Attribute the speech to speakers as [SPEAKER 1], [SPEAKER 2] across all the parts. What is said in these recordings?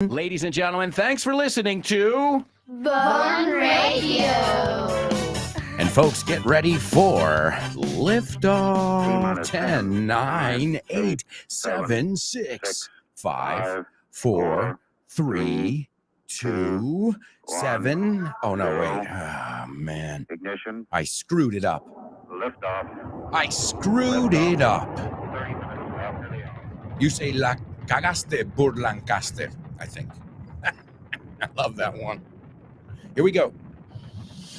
[SPEAKER 1] Ladies and gentlemen, thanks for listening to
[SPEAKER 2] Bon Radio.
[SPEAKER 1] And folks, get ready for liftoff. 10, 9, 8, 7, 6, 5, 4, 3, 2, 7. Oh, no, wait. Oh, man.
[SPEAKER 3] Ignition.
[SPEAKER 1] I screwed it up.
[SPEAKER 3] Liftoff.
[SPEAKER 1] I screwed it up.
[SPEAKER 3] 30 minutes after the hour.
[SPEAKER 1] You say la cagaste por Lancaster, I think. I love that one. Here we go.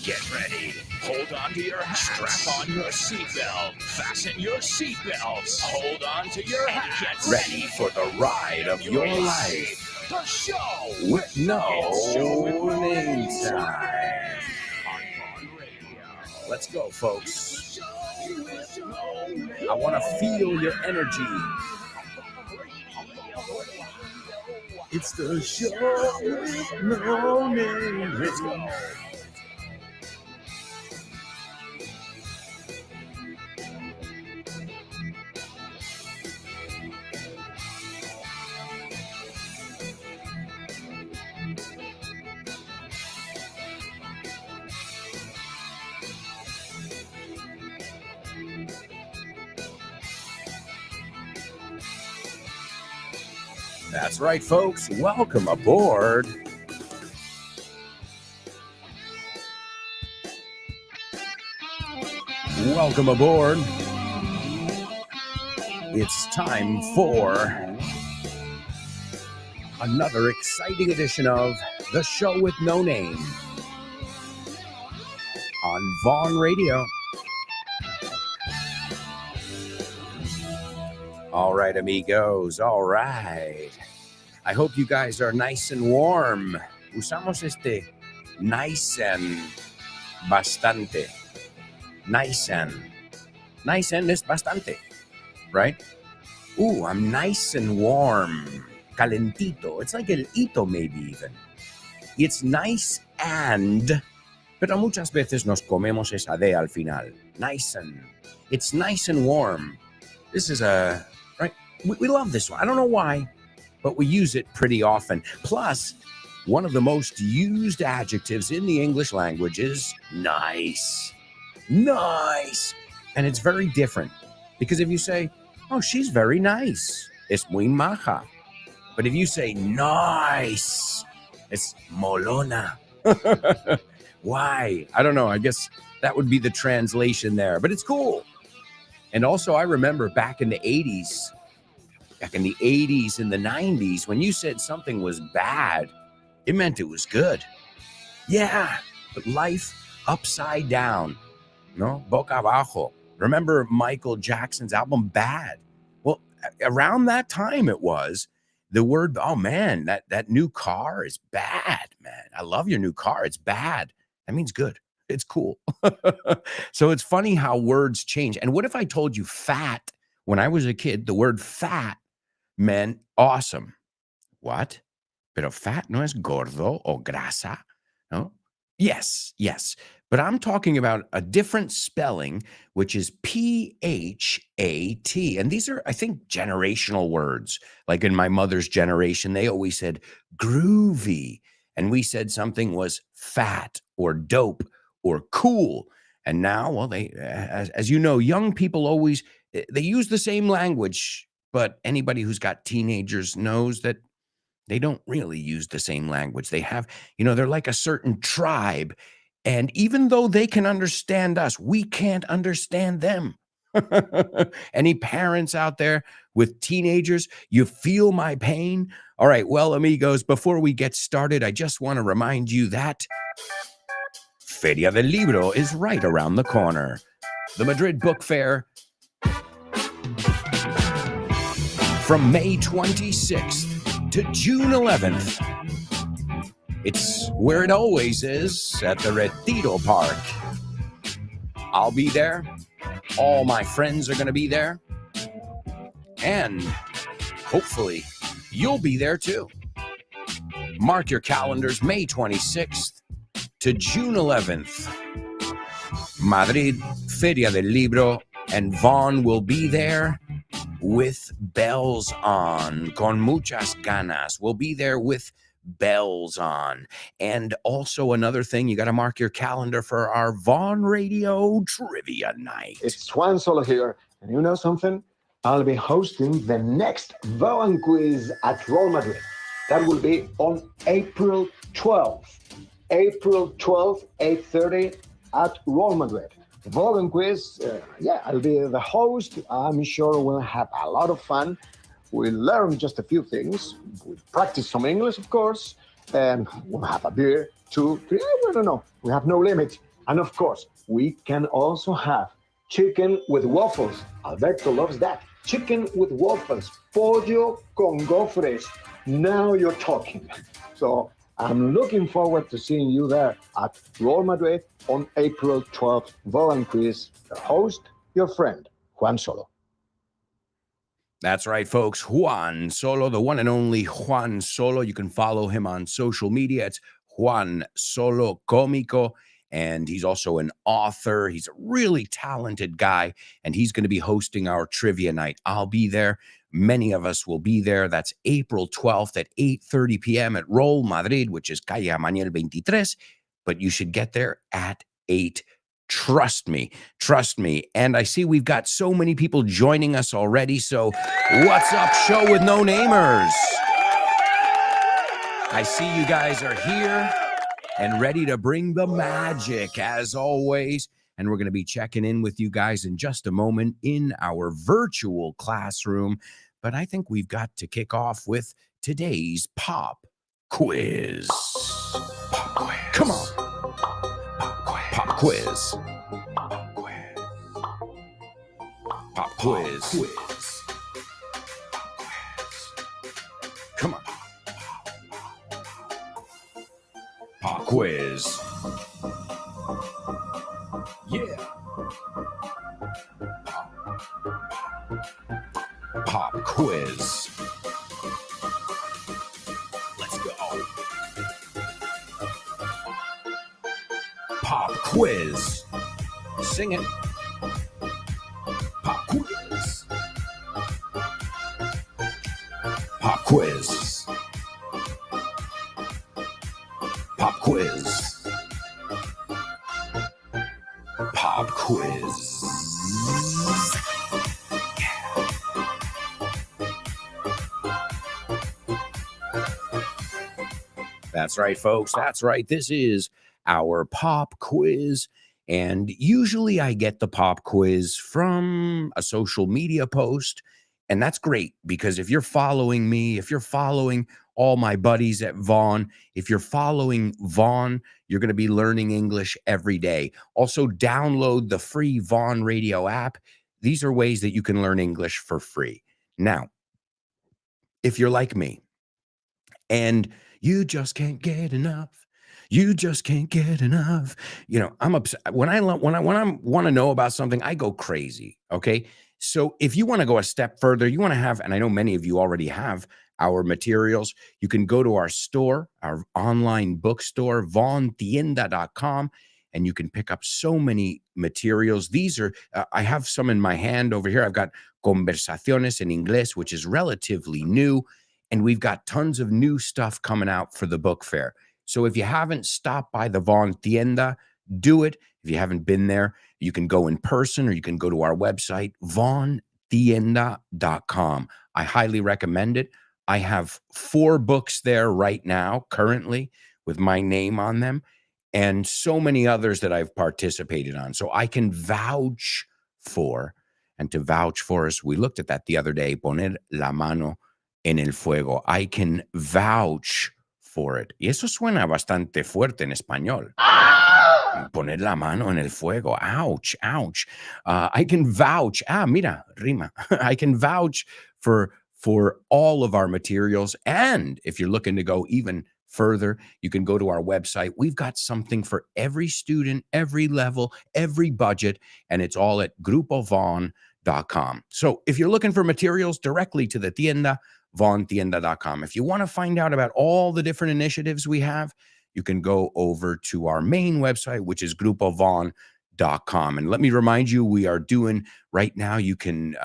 [SPEAKER 1] Get ready. Hold on to your hats. Strap on your seatbelt. Fasten your seatbelts. Hold on to your hats. Get ready for the ride of your life. The show with no name time. On Bon Radio. Let's go, folks. I want to feel your energy. It's the show with no name. Let's go. That's right, folks. Welcome aboard. Welcome aboard. It's time for another exciting edition of The Show with No Name on Bon Radio. All right, amigos. All right. I hope you guys are nice and warm. Usamos nice and bastante. Nice and is bastante, right? Ooh, I'm nice and warm. Calentito. It's like el hito maybe even. It's nice and, pero muchas veces nos comemos esa D al final. Nice and. It's nice and warm. This is a, right? We love this one. I don't know why, but we use it pretty often. Plus, one of the most used adjectives in the English language is nice. Nice. And it's very different. Because if you say, oh, she's very nice, it's muy maja. But if you say nice, it's molona. Why? I don't know. I guess that would be the translation there. But it's cool. And also, I remember back in the 80s, and the 90s, when you said something was bad, it meant it was good. Yeah, but life upside down, no? Boca abajo. Remember Michael Jackson's album Bad? Well, around that time it was, the word, oh man, that new car is bad, man. I love your new car. It's bad. That means good. It's cool. So it's funny how words change. And what if I told you fat? When I was a kid, the word fat meant awesome. What? Pero fat no es gordo o grasa, no? Yes. But I'm talking about a different spelling, which is P-H-A-T. And these are, I think, generational words. Like in my mother's generation, they always said groovy. And we said something was fat or dope or cool. And now, well, they, as you know, young people always, they use the same language, but anybody who's got teenagers knows that they don't really use the same language. They have, they're like a certain tribe. And even though they can understand us, we can't understand them. Any parents out there with teenagers, you feel my pain? All right, well, amigos, before we get started, I just want to remind you that Feria del Libro is right around the corner. The Madrid Book Fair from May 26th to June 11th. It's where it always is, at the Retiro Park. I'll be there. All my friends are going to be there. And hopefully you'll be there too. Mark your calendars, May 26th to June 11th. Madrid, Feria del Libro, and Vaughn will be there. with bells on, con muchas ganas. We'll be there with bells on. And also another thing, you got to mark your calendar for our Vaughn Radio Trivia Night.
[SPEAKER 4] It's Juan Solo here, and you know something? I'll be hosting the next Vaughn quiz at Real Madrid. That will be on April 12th. April 12th, 8:30 at Real Madrid. The Vaughn quiz, I'll be the host. I'm sure we'll have a lot of fun. We'll learn just a few things. We'll practice some English, of course, and we'll have a beer, 2, 3, I don't know. We have no limit. And of course, we can also have chicken with waffles. Alberto loves that. Chicken with waffles. Pollo con gofres. Now you're talking. So I'm looking forward to seeing you there at Real Madrid on April 12th. Vaughn quiz. The host, your friend, Juan Solo.
[SPEAKER 1] That's right, folks. Juan Solo, the one and only Juan Solo. You can follow him on social media. It's Juan Solo Comico. And he's also an author. He's a really talented guy. And he's going to be hosting our trivia night. I'll be there. Many of us will be there. That's April 12th at 8:30 p.m. at Real Madrid, which is Calle Manuel 23. But you should get there at 8. Trust me. And I see we've got so many people joining us already. So what's up, show with no namers? I see you guys are here and ready to bring the magic as always. And we're going to be checking in with you guys in just a moment in our virtual classroom. But I think we've got to kick off with today's pop quiz. Pop quiz. Come on. Pop quiz. Pop quiz. Pop quiz. Come on. Pop quiz. Yeah. Pop quiz. Let's go. Pop quiz. Sing it. Pop quiz. Pop quiz. Pop quiz. Pop quiz. That's right, folks. That's right. This is our pop quiz. And usually I get the pop quiz from a social media post. And that's great because if you're following me, if you're following all my buddies at Vaughn, if you're following Vaughn, you're going to be learning English every day. Also, download the free Vaughn Radio app. These are ways that you can learn English for free. Now, if you're like me and you just can't get enough, you just can't get enough. You know, I'm upset when I want to know about something, I go crazy. Okay. So if you want to go a step further, you want to have, and I know many of you already have our materials, you can go to our store, our online bookstore, vaughntienda.com, and you can pick up so many materials. These are, I have some in my hand over here. I've got Conversaciones en Inglés, which is relatively new. And we've got tons of new stuff coming out for the book fair. So if you haven't stopped by the Vaughn Tienda, do it. If you haven't been there, you can go in person or you can go to our website, vaughntienda.com. I highly recommend it. I have 4 books there right now, currently, with my name on them, and so many others that I've participated on. So I can vouch for, and to vouch for us, we looked at that the other day, poner la mano en el fuego. I can vouch for it. Y eso suena bastante fuerte en español. Poner la mano en el fuego. Ouch, ouch. I can vouch. Mira, rima. I can vouch for all of our materials. And if you're looking to go even further, you can go to our website. We've got something for every student, every level, every budget, and it's all at grupovaughn.com. So if you're looking for materials directly to the tienda, vaughntienda.com. If you want to find out about all the different initiatives we have, you can go over to our main website, which is grupovaughn.com. wacky.com. And let me remind you, we are doing right now, you can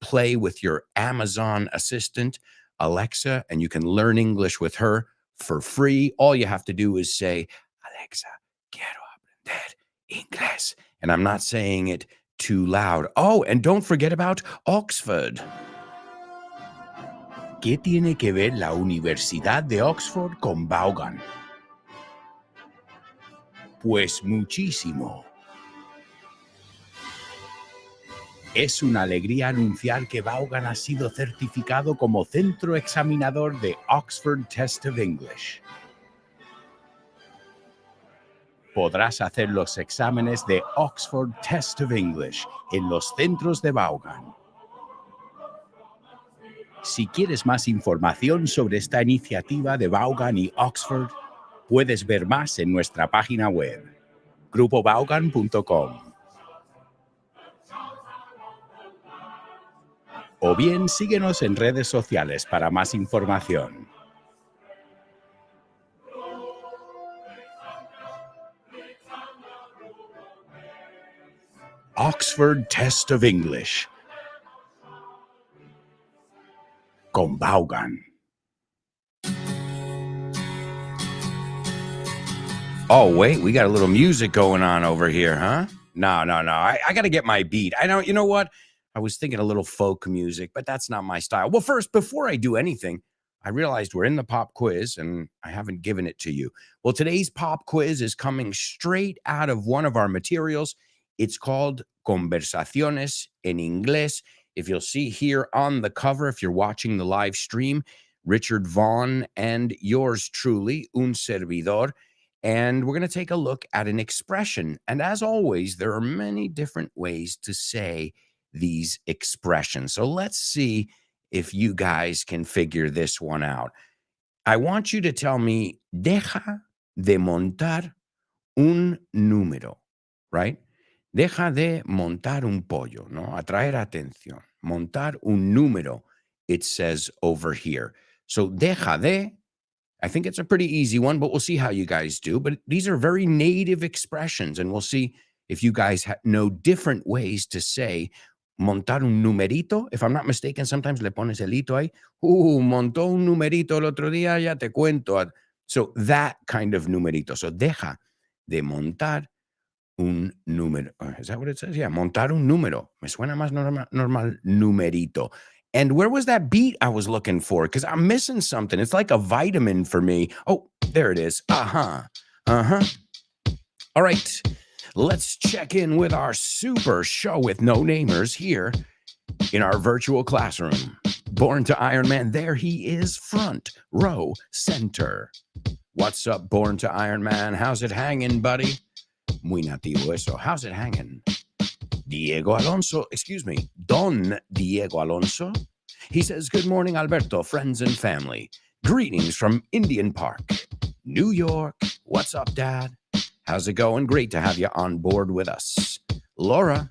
[SPEAKER 1] play with your Amazon assistant, Alexa, and you can learn English with her for free. All you have to do is say, Alexa, quiero aprender inglés. And I'm not saying it too loud. Oh, and don't forget about Oxford. ¿Qué tiene que ver la Universidad de Oxford con Vaughan? Pues muchísimo. Es una alegría anunciar que Vaughan ha sido certificado como centro examinador de Oxford Test of English. Podrás hacer los exámenes de Oxford Test of English en los centros de Vaughan. Si quieres más información sobre esta iniciativa de Vaughan y Oxford, puedes ver más en nuestra página web, grupovaughan.com. O bien síguenos en redes sociales para más información. Oxford Test of English con Vaughan. Oh, wait, we got a little music going on over here, huh? No. I got to get my beat. You know what? I was thinking a little folk music, but that's not my style. Well, first, before I do anything, I realized we're in the pop quiz and I haven't given it to you. Well, today's pop quiz is coming straight out of one of our materials. It's called Conversaciones en Inglés. If you'll see here on the cover, if you're watching the live stream, Richard Vaughn and yours truly, un servidor. And we're going to take a look at an expression. And as always, there are many different ways to say these expressions. So let's see if you guys can figure this one out. I want you to tell me, deja de montar un número, right? Deja de montar un pollo, ¿no? Atraer atención. Montar un número, it says over here. So deja de, I think it's a pretty easy one, but we'll see how you guys do. But these are very native expressions, and we'll see if you guys know different ways to say montar un numerito. If I'm not mistaken, sometimes le pones el hito ahí. Montó un numerito el otro día, ya te cuento. So that kind of numerito. So deja de montar un número. Is that what it says? Yeah, montar un número. Me suena más normal numerito. And where was that beat I was looking for? Because I'm missing something. It's like a vitamin for me. Oh, there it is. Uh-huh. All right. Let's check in with our super show with no-namers here in our virtual classroom. Born to Iron Man, there he is, front row center. What's up, Born to Iron Man? How's it hanging, buddy? Muy nativo eso. How's it hanging? Diego Alonso, Don Diego Alonso. He says, good morning, Alberto, friends and family. Greetings from Indian Park, New York. What's up, Dad? How's it going? Great to have you on board with us. Laura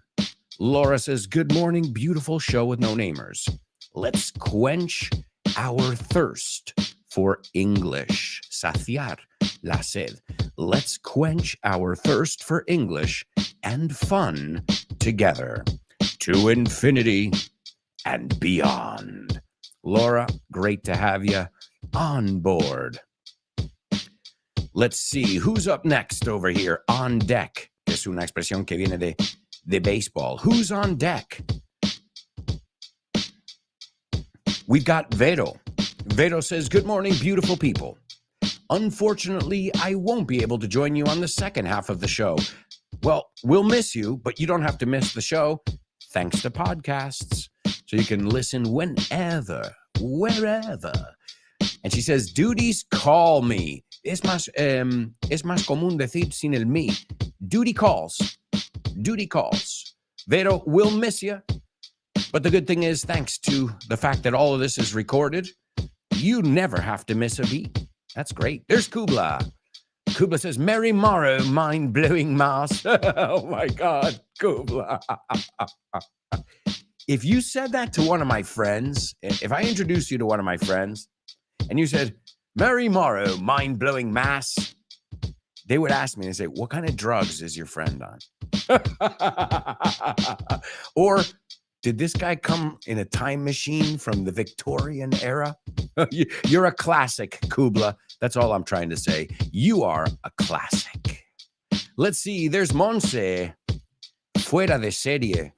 [SPEAKER 1] says, good morning, beautiful show with no namers. Let's quench our thirst for English. Saciar la sed. Let's quench our thirst for English and fun together to infinity and beyond. Laura, great to have you on board. Let's see who's up next over here. On deck. Es una expresión que viene de baseball. Who's on deck? We've got Vero. Vero says, good morning, beautiful people. Unfortunately, I won't be able to join you on the second half of the show. Well, we'll miss you, but you don't have to miss the show thanks to podcasts. So you can listen whenever, wherever. And she says, duties call me. Es más común decir sin el me. Duty calls. Duty calls. Vero, we'll miss you. But the good thing is, thanks to the fact that all of this is recorded, you never have to miss a beat. That's great. There's Kubla. Kubla says, Merry morrow, mind-blowing mass. Oh, my God, Kubla. If you said that to one of my friends, if I introduced you to one of my friends, and you said, Merry morrow, mind-blowing mass, they would ask me and say, what kind of drugs is your friend on? Or did this guy come in a time machine from the Victorian era? You're a classic, Kubla. That's all I'm trying to say. You are a classic. Let's see. There's Monse. Fuera de serie.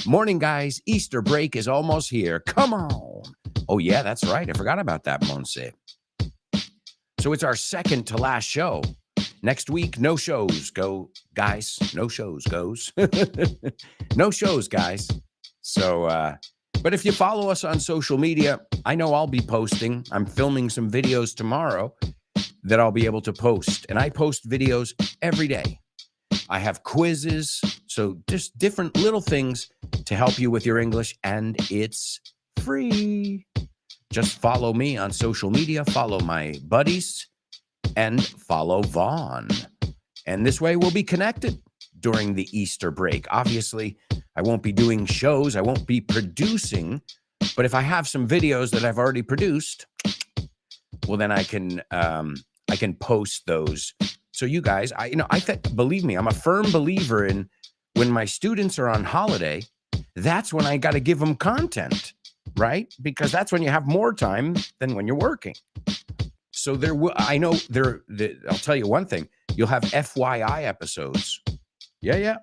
[SPEAKER 1] Morning, guys. Easter break is almost here. Come on. Oh, yeah, that's right. I forgot about that, Monse. So it's our second to last show. Next week, no shows. Go, guys. No shows goes. No shows, guys. So, but if you follow us on social media, I know I'll be posting. I'm filming some videos tomorrow that I'll be able to post. And I post videos every day. I have quizzes, so just different little things to help you with your English, and it's free. Just follow me on social media, follow my buddies, and follow Vaughn. And this way we'll be connected during the Easter break. Obviously, I won't be doing shows, I won't be producing, but if I have some videos that I've already produced, well, then I can post those. So you guys, believe me, I'm a firm believer in when my students are on holiday, that's when I got to give them content, right? Because that's when you have more time than when you're working. So I'll tell you one thing, you'll have FYI episodes. Yeah.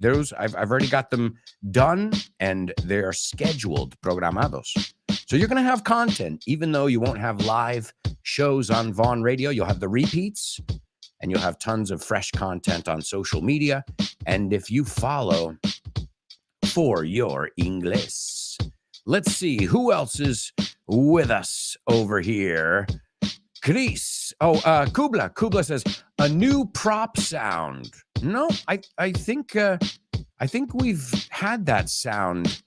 [SPEAKER 1] Those, I've already got them done and they're scheduled, programados. So you're going to have content, even though you won't have live shows on Vaughn Radio, you'll have the repeats. And you'll have tons of fresh content on social media. And if you follow For Your English, let's see who else is with us over here. Chris. Kubla. Kubla says a new prop sound. No, I think we've had that sound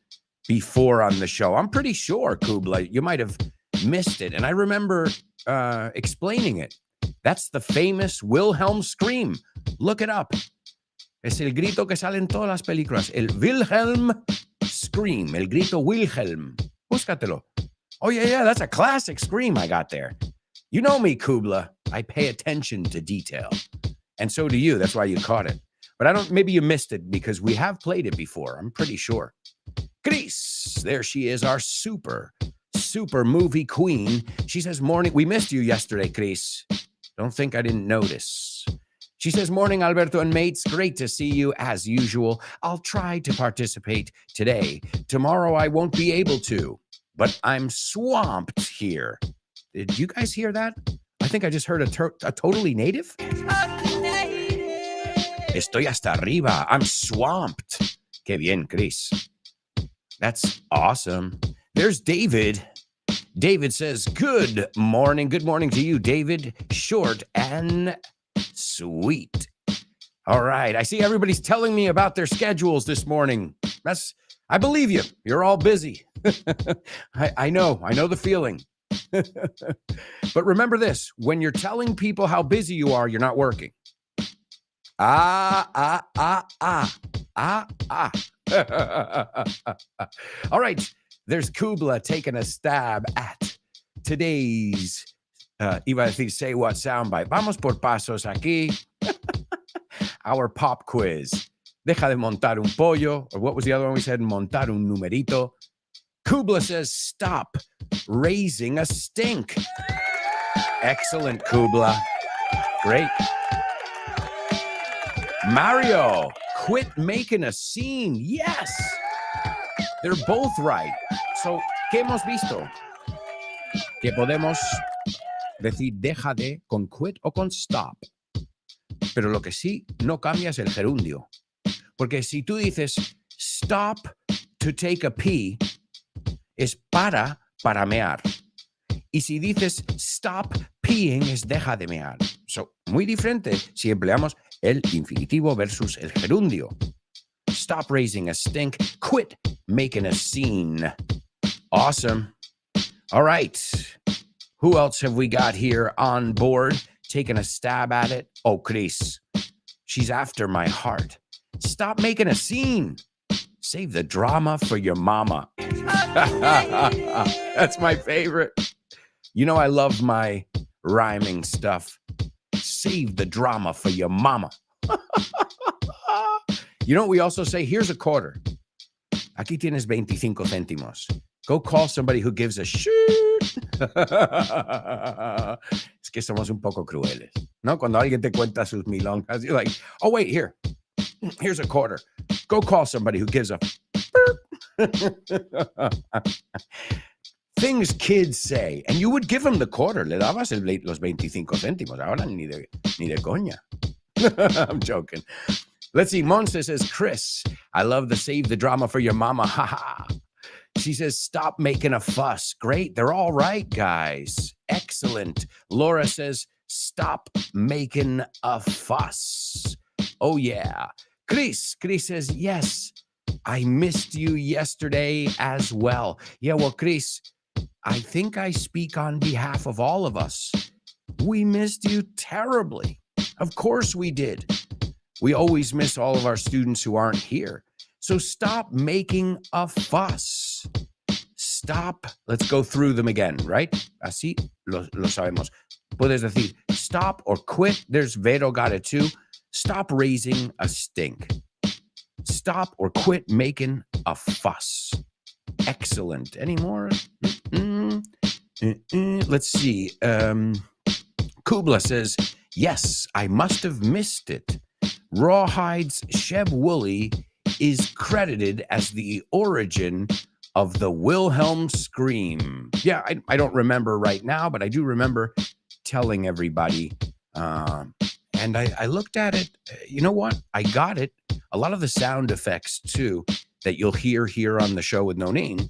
[SPEAKER 1] before on the show. I'm pretty sure, Kubla, you might have missed it. And I remember explaining it. That's the famous Wilhelm scream. Look it up. Es el grito que sale en todas las películas. El Wilhelm scream. El grito Wilhelm. Búscatelo. Oh, yeah. That's a classic scream I got there. You know me, Kubla. I pay attention to detail. And so do you. That's why you caught it. But maybe you missed it because we have played it before. I'm pretty sure. Chris. There she is, our super movie queen. She says, morning. We missed you yesterday, Chris. Don't think I didn't notice. She says, morning, Alberto and mates. Great to see you as usual. I'll try to participate today. Tomorrow I won't be able to, but I'm swamped here. Did you guys hear that? I think I just heard a totally native. Estoy hasta arriba. I'm swamped. Qué bien, Chris. That's awesome. There's David. David says, good morning. Good morning to you, David. Short and sweet. All right. I see everybody's telling me about their schedules this morning. I believe you. You're all busy. I know the feeling. But remember this, when you're telling people how busy you are, you're not working. All right. There's Kubla taking a stab at today's, iba a decir, say what soundbite. Vamos por pasos aquí. Our pop quiz. Deja de montar un pollo. Or what was the other one we said? Montar un numerito. Kubla says, stop raising a stink. Excellent, Kubla. Great. Mario, quit making a scene. Yes. They're both right. So, ¿qué hemos visto? Que podemos decir deja de con quit o con stop. Pero lo que sí no cambia es el gerundio. Porque si tú dices stop to take a pee, es para mear. Y si dices stop peeing, es deja de mear. So, muy diferente si empleamos el infinitivo versus el gerundio. Stop raising a stink. Quit making a scene. Awesome. All right. Who else have we got here on board? Taking a stab at it. Oh, Chris. She's after my heart. Stop making a scene. Save the drama for your mama. That's my favorite. You know I love my rhyming stuff. Save the drama for your mama. You know what we also say? Here's a quarter. Aquí tienes 25 céntimos. Go call somebody who gives a shit. Es que somos un poco crueles, ¿no? Cuando alguien te cuenta sus milongas, you're like, oh, wait, here's a quarter. Go call somebody who gives a things kids say, and you would give them the quarter. Le dabas los 25 céntimos. Ahora ni de coña. I'm joking. Let's see. Monse says, Chris, I love the save the drama for your mama. Ha ha. She says, stop making a fuss. Great. They're all right, guys. Excellent. Laura says, stop making a fuss. Oh, yeah. Chris says, yes, I missed you yesterday as well. Yeah, well, Chris, I think I speak on behalf of all of us. We missed you terribly. Of course we did. We always miss all of our students who aren't here. So stop making a fuss. Stop. Let's go through them again, right? Así lo sabemos. Puedes decir stop or quit. There's Vero got it too. Stop raising a stink. Stop or quit making a fuss. Excellent. Any more? Let's see. Kubla says, yes, I must have missed it. Rawhide's Sheb Woolley is credited as the origin of the Wilhelm scream. Yeah, I don't remember right now, but I do remember telling everybody. And I looked at it. You know what? I got it. A lot of the sound effects, too, that you'll hear here on the show with No Name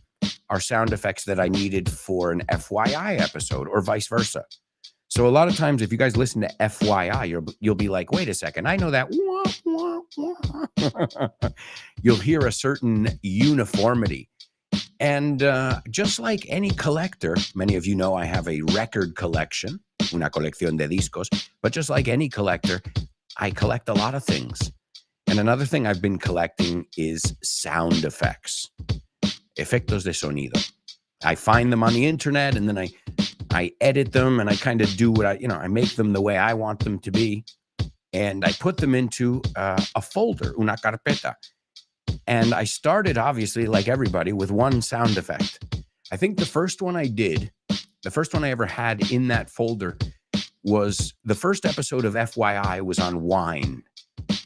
[SPEAKER 1] are sound effects that I needed for an FYI episode or vice versa. So a lot of times, if you guys listen to FYI, you'll be like, wait a second, I know that. You'll hear a certain uniformity. And just like any collector, many of you know I have a record collection, una colección de discos, but just like any collector, I collect a lot of things. And another thing I've been collecting is sound effects, efectos de sonido. I find them on the internet and then I edit them and I kind of do what I make them the way I want them to be. And I put them into a folder, una carpeta. And I started, obviously, like everybody, with one sound effect. I think the first one I ever had in that folder was the first episode of FYI was on wine,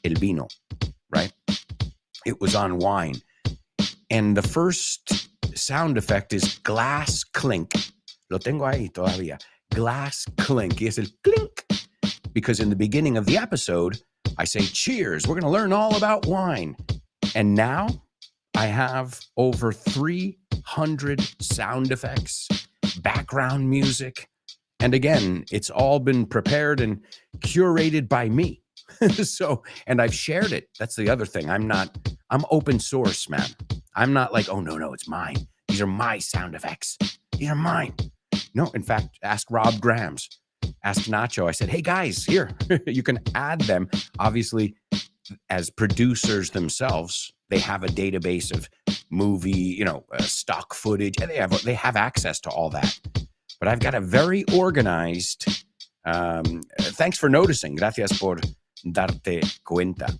[SPEAKER 1] el vino, right? It was on wine. And the first sound effect is glass clink. Lo tengo ahí todavía. Glass clink. Y es el clink. Because in the beginning of the episode, I say, cheers, we're going to learn all about wine. And now I have over 300 sound effects, background music. And again, it's all been prepared and curated by me. And I've shared it. That's the other thing. I'm open source, man. I'm not like, oh, no, it's mine. These are my sound effects. These are mine. No, in fact, ask Rob Grams. Ask Nacho. I said, hey, guys, here, you can add them. Obviously, as producers themselves, they have a database of movie, stock footage, and they have access to all that. But I've got a very organized. Thanks for noticing. Gracias por darte cuenta.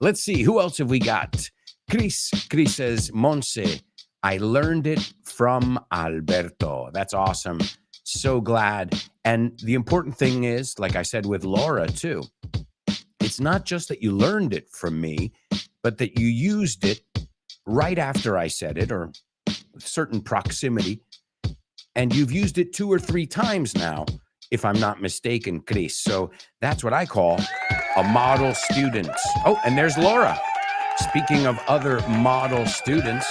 [SPEAKER 1] Let's see. Who else have we got? Chris says, Monse, I learned it from Alberto. That's awesome. So glad. And the important thing is, like I said with Laura too, it's not just that you learned it from me, but that you used it right after I said it or with certain proximity. And you've used it 2 or 3 times now, if I'm not mistaken, Chris. So that's what I call a model student. Oh, and there's Laura. Speaking of other model students,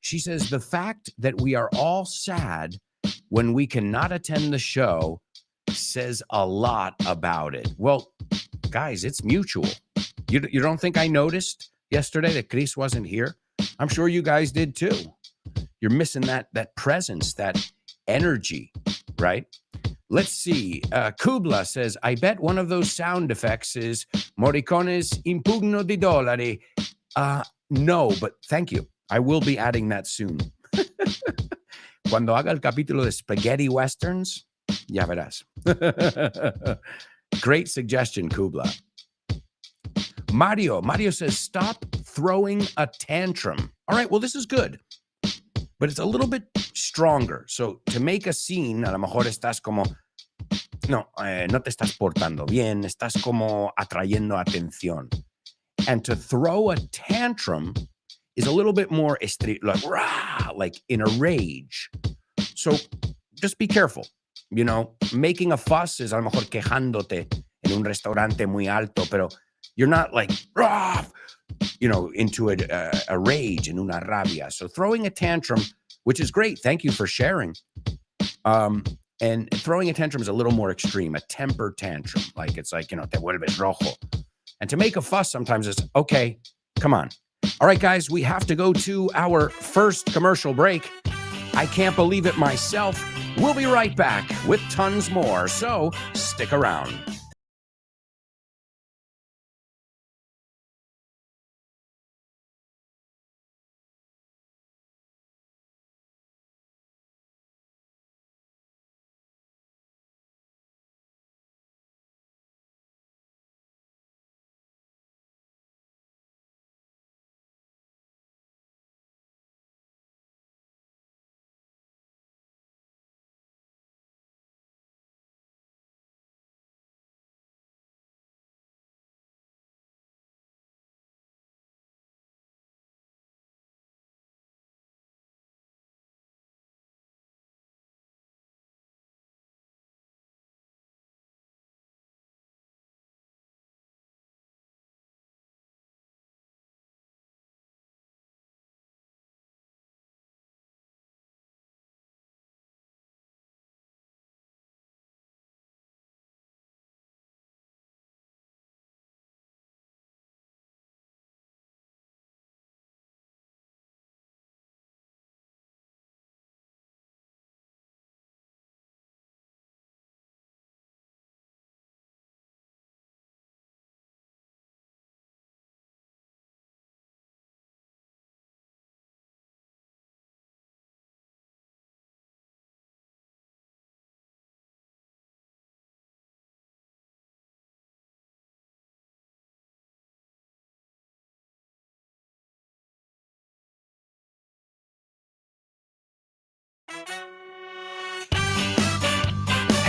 [SPEAKER 1] she says, the fact that we are all sad when we cannot attend the show says a lot about it. Well, guys, it's mutual. You don't think I noticed yesterday that Chris wasn't here? I'm sure you guys did too. You're missing that presence, that energy, right? Let's see. Kubla says, I bet one of those sound effects is Morricone's Impugno di Dollari. No, but thank you. I will be adding that soon. Cuando haga el capítulo de Spaghetti Westerns, ya verás. Great suggestion, Kubla. Mario says, stop throwing a tantrum. All right, well, this is good, but it's a little bit stronger. So to make a scene, a lo mejor estás como, no te estás portando bien, estás como atrayendo atención. And to throw a tantrum is a little bit more like, rah, like in a rage. So just be careful. You know, making a fuss is a lo mejor quejándote en un restaurante muy alto, pero you're not like, rah, you know, into a rage, en una rabia. So throwing a tantrum, which is great. Thank you for sharing. And throwing a tantrum is a little more extreme, a temper tantrum. Like it's like, you know, te vuelves rojo. And to make a fuss sometimes is, okay, come on. All right, guys, we have to go to our first commercial break. I can't believe it myself. We'll be right back with tons more, so stick around.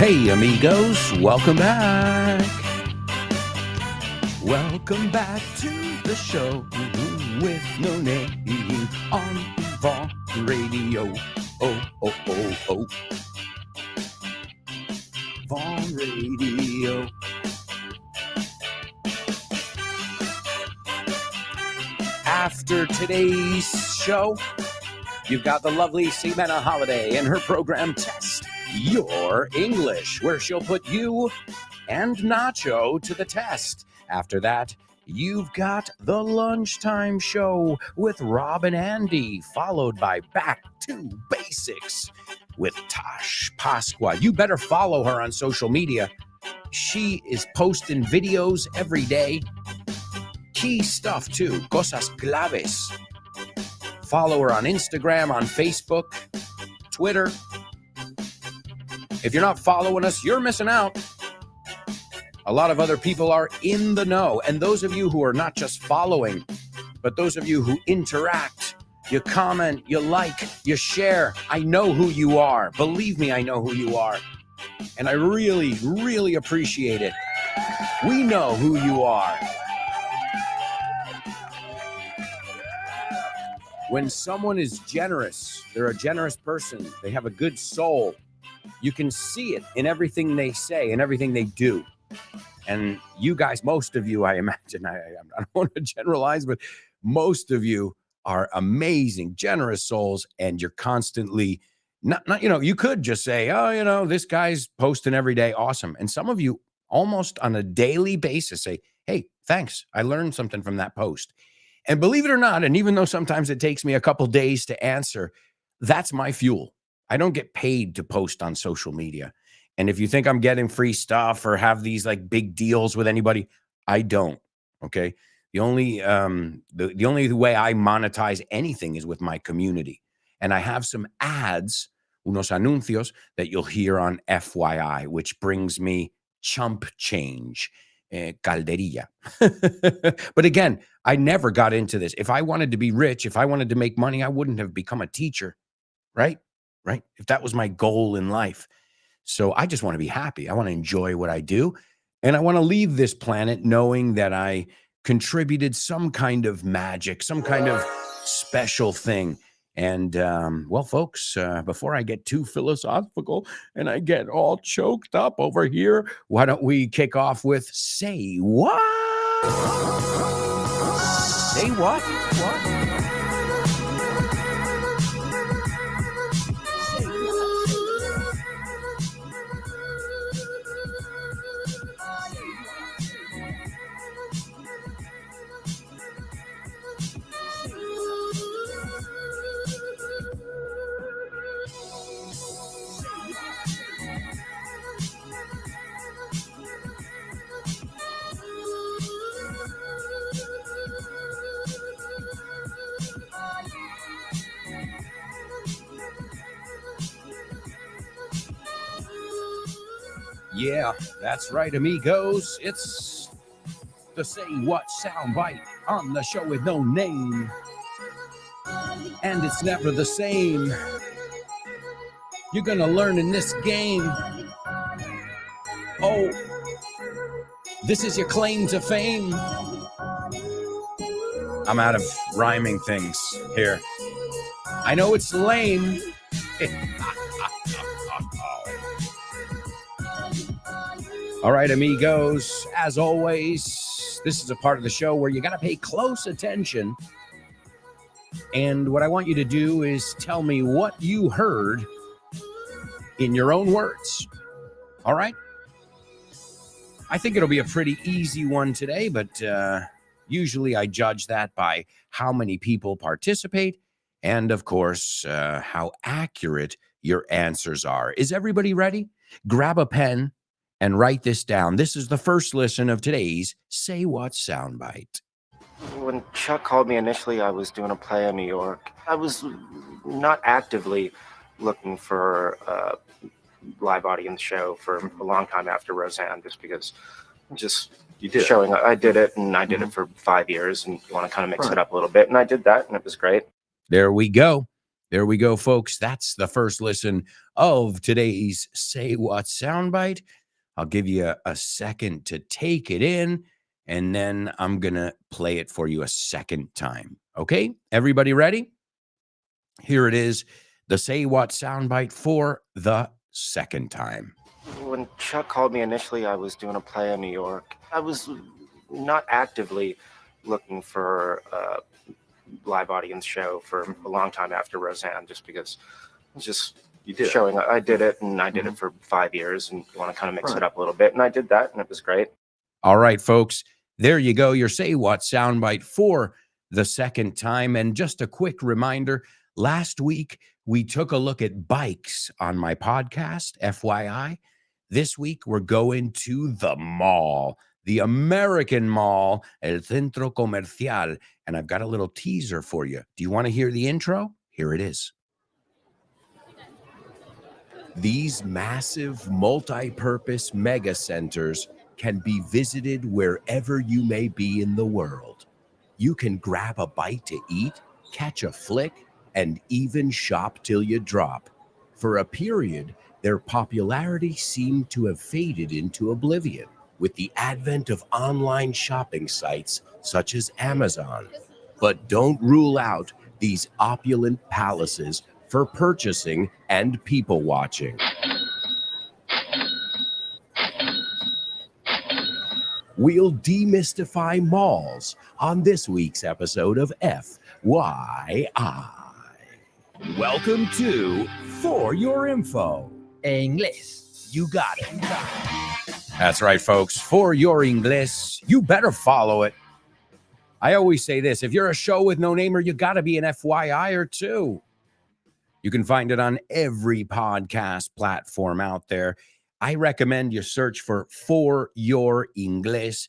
[SPEAKER 1] Hey, amigos, welcome back. Welcome back to the show with no name on Vaughn Radio. Oh, oh, oh, oh. Vaughn Radio. After today's show, you've got the lovely Ximena Holiday and her program Test Your English, where she'll put you and Nacho to the test. After that, you've got the Lunchtime Show with Rob and Andy, followed by Back to Basics with Tash Pasqua. You better follow her on social media. She is posting videos every day. Key stuff too, cosas claves. Follow her on Instagram, on Facebook, Twitter. If you're not following us, you're missing out. A lot of other people are in the know. And those of you who are not just following, but those of you who interact, you comment, you like, you share, I know who you are. Believe me, I know who you are. And I really, really appreciate it. We know who you are. When someone is generous, they're a generous person, they have a good soul, you can see it in everything they say and everything they do. And you guys, most of you, I imagine, I don't want to generalize, but most of you are amazing, generous souls, and you're constantly not, you could just say, oh, this guy's posting every day. Awesome. And some of you almost on a daily basis say, hey, thanks. I learned something from that post. And believe it or not, and even though sometimes it takes me a couple days to answer, that's my fuel. I don't get paid to post on social media. And if you think I'm getting free stuff or have these like big deals with anybody, I don't. Okay. The only way I monetize anything is with my community. And I have some ads, unos anuncios, that you'll hear on FYI, which brings me chump change. calderilla. But again, I never got into this. If I wanted to be rich, if I wanted to make money, I wouldn't have become a teacher, right? Right? If that was my goal in life. So I just want to be happy. I want to enjoy what I do. And I want to leave this planet knowing that I contributed some kind of magic, some kind of special thing. And well, folks, before I get too philosophical and I get all choked up over here, why don't we kick off with Say What? Say what? What? Yeah, that's right, amigos. It's the Say What soundbite on the show with no name. And it's never the same. You're gonna learn in this game. Oh, this is your claim to fame. I'm out of rhyming things here. I know it's lame. All right, amigos, as always, this is a part of the show where you got to pay close attention. And what I want you to do is tell me what you heard in your own words. All right? I think it'll be a pretty easy one today, but usually I judge that by how many people participate and, of course, how accurate your answers are. Is everybody ready? Grab a pen and write this down. This is the first listen of today's Say What soundbite.
[SPEAKER 5] When Chuck called me initially, I was doing a play in New York. I was not actively looking for a live audience show for a long time after Roseanne, just because
[SPEAKER 4] You did.
[SPEAKER 5] showing. I did it, and I did it for 5 years, and you want to kind of mix it up a little bit, and I did that, and it was great.
[SPEAKER 1] There we go. There we go, folks. That's the first listen of today's Say What soundbite. I'll give you a second to take it in, and then I'm going to play it for you a second time. Okay? Everybody ready? Here it is, the Say What soundbite for the second time.
[SPEAKER 5] When Chuck called me initially, I was doing a play in New York. I was not actively looking for a live audience show for a long time after Roseanne, just because
[SPEAKER 4] You did.
[SPEAKER 5] showing. I did it, and I did it for 5 years, and you want to kind of mix it up a little bit, and I did that, and it was great.
[SPEAKER 1] All right, folks, there you go. Your Say What soundbite for the second time. And just a quick reminder, last week we took a look at bikes on my podcast, FYI. This week we're going to the mall, the American Mall, El Centro Comercial. And I've got a little teaser for you. Do you want to hear the intro? Here it is. These massive multi-purpose mega centers can be visited wherever you may be in the world. You can grab a bite to eat, catch a flick, and even shop till you drop. For a period, their popularity seemed to have faded into oblivion with the advent of online shopping sites such as Amazon. But don't rule out these opulent palaces for purchasing and people watching. We'll demystify malls on this week's episode of FYI. Welcome to For Your Info.
[SPEAKER 6] Inglés.
[SPEAKER 1] You got it. That's right, folks. For Your Inglés, you better follow it. I always say this, if you're a show with no namer, you got to be an FYI or two. You can find it on every podcast platform out there. I recommend you search for Your Inglés.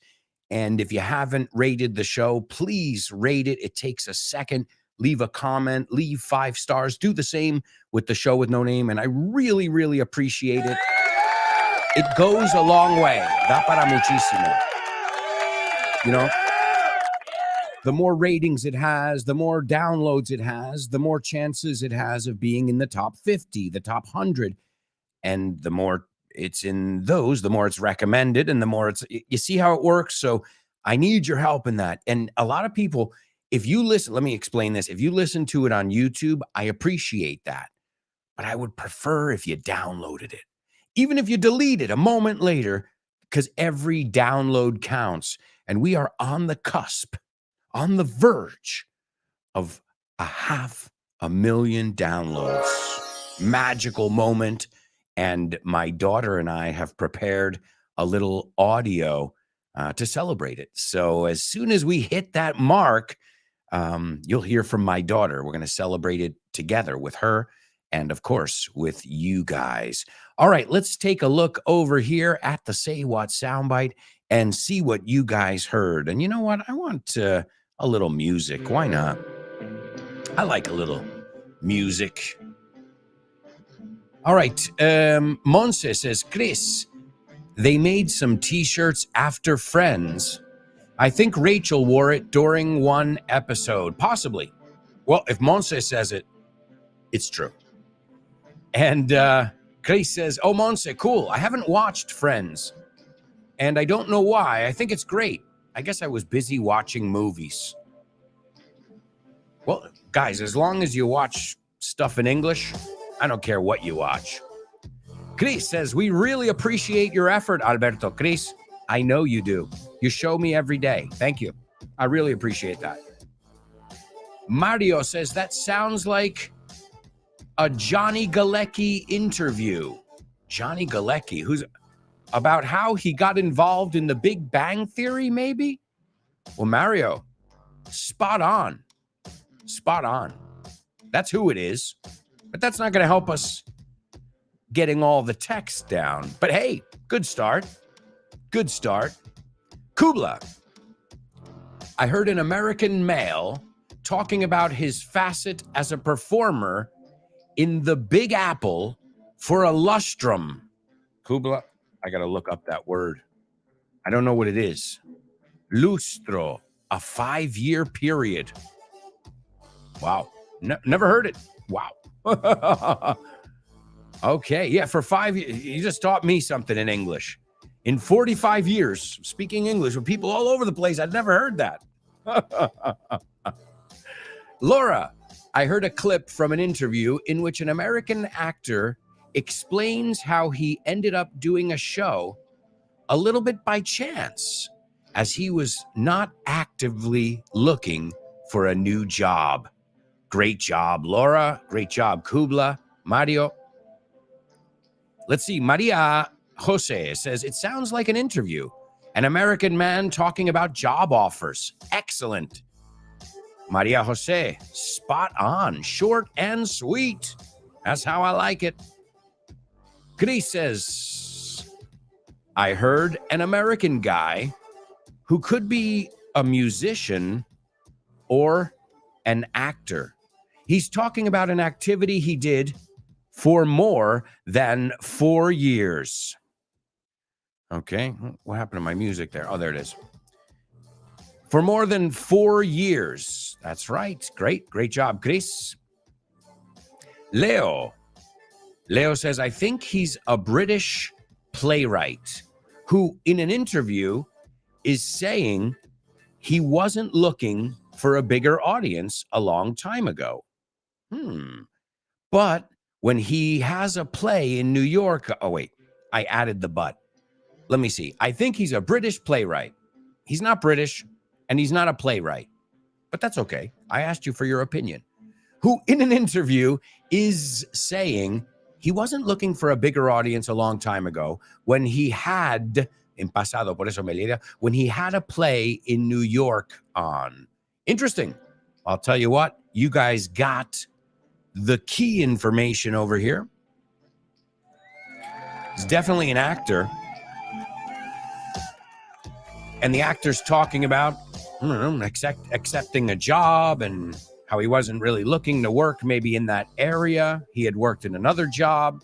[SPEAKER 1] And if you haven't rated the show, please rate it. It takes a second. Leave a comment, leave 5 stars. Do the same with the show with no name. And I really, really appreciate it. It goes a long way. Da para muchísimo. You know, the more ratings it has, the more downloads it has, the more chances it has of being in the top 50, the top 100. And the more it's in those, the more it's recommended and the more it's, you see how it works? So I need your help in that. And a lot of people, if you listen, let me explain this. If you listen to it on YouTube, I appreciate that. But I would prefer if you downloaded it, even if you delete it a moment later, because every download counts. And we are on the cusp, on the verge of 500,000 downloads. Magical moment. And my daughter and I have prepared a little audio to celebrate it. So as soon as we hit that mark, you'll hear from my daughter. We're going to celebrate it together with her and, of course, with you guys. All right, let's take a look over here at the Say What soundbite and see what you guys heard. And you know what? I want a little music. Why not? I like a little music. All right. Monse says, Chris, they made some t-shirts after Friends. I think Rachel wore it during one episode. Possibly. Well, if Monse says it, it's true. And Chris says, oh, Monse, cool. I haven't watched Friends. And I don't know why. I think it's great. I guess I was busy watching movies. Well, guys, as long as you watch stuff in English, I don't care what you watch. Chris says, we really appreciate your effort, Alberto. Chris, I know you do. You show me every day. Thank you. I really appreciate that. Mario says, that sounds like a Johnny Galecki interview. Johnny Galecki, who's about how he got involved in the Big Bang Theory, maybe? Well, Mario, spot on. Spot on. That's who it is. But that's not going to help us getting all the text down. But hey, good start. Good start. Kubla. I heard an American male talking about his facet as a performer in the Big Apple for a lustrum. Kubla, I got to look up that word. I don't know what it is. Lustro, a 5-year period. Wow. Never heard it. Wow. Okay. Yeah. For 5 years, you just taught me something in English. In 45 years, speaking English with people all over the place, I'd never heard that. Laura, I heard a clip from an interview in which an American actor explains how he ended up doing a show a little bit by chance, as he was not actively looking for a new job. Great job, Laura. Great job, Kubla. Mario. Let's see. Maria Jose says, it sounds like an interview. An American man talking about job offers. Excellent. Maria Jose, spot on. Short and sweet. That's how I like it. Chris says, I heard an American guy who could be a musician or an actor. He's talking about an activity he did for more than 4 years. Okay, what happened to my music there? Oh, there it is. For more than 4 years. That's right. Great job, Chris. Leo says, I think he's a British playwright who, in an interview, is saying he wasn't looking for a bigger audience a long time ago. But when he has a play in New York, oh wait, I added the but. Let me see. I think he's a British playwright. He's not British and he's not a playwright, but that's okay. I asked you for your opinion. Who in an interview is saying he wasn't looking for a bigger audience a long time ago when he had, en pasado, por eso me leía, when he had a play in New York on. Interesting. I'll tell you what, you guys got the key information over here. He's definitely an actor. And the actor's talking about accepting a job and how he wasn't really looking to work maybe in that area. He had worked in another job.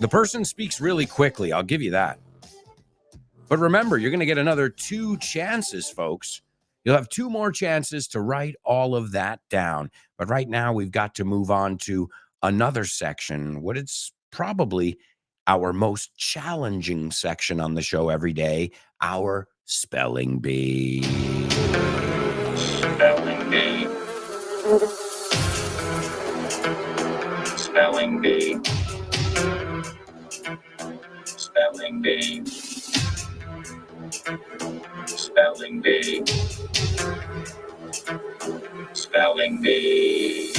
[SPEAKER 1] The person speaks really quickly. I'll give you that. But remember, you're going to get another 2 chances, folks. You'll have 2 more chances to write all of that down. But right now, we've got to move on to another section, what it's probably our most challenging section on the show every day, our spelling bee.
[SPEAKER 3] Spelling bee. Spelling bee. Spelling bee. Spelling bee. Spelling bee.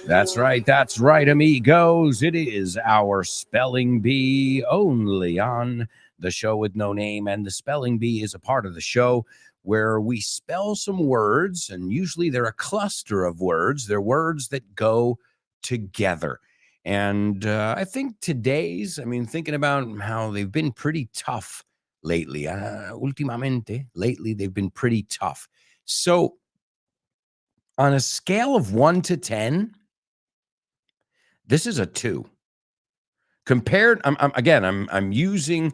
[SPEAKER 1] That's right, amigos. It is our spelling bee only on the show with no name. And the spelling bee is a part of the show where we spell some words, and usually they're a cluster of words. They're words that go together. And I think thinking about how they've been pretty tough lately. Lately, they've been pretty tough. So on a scale of 1 to 10, this is a 2. Compared, I'm using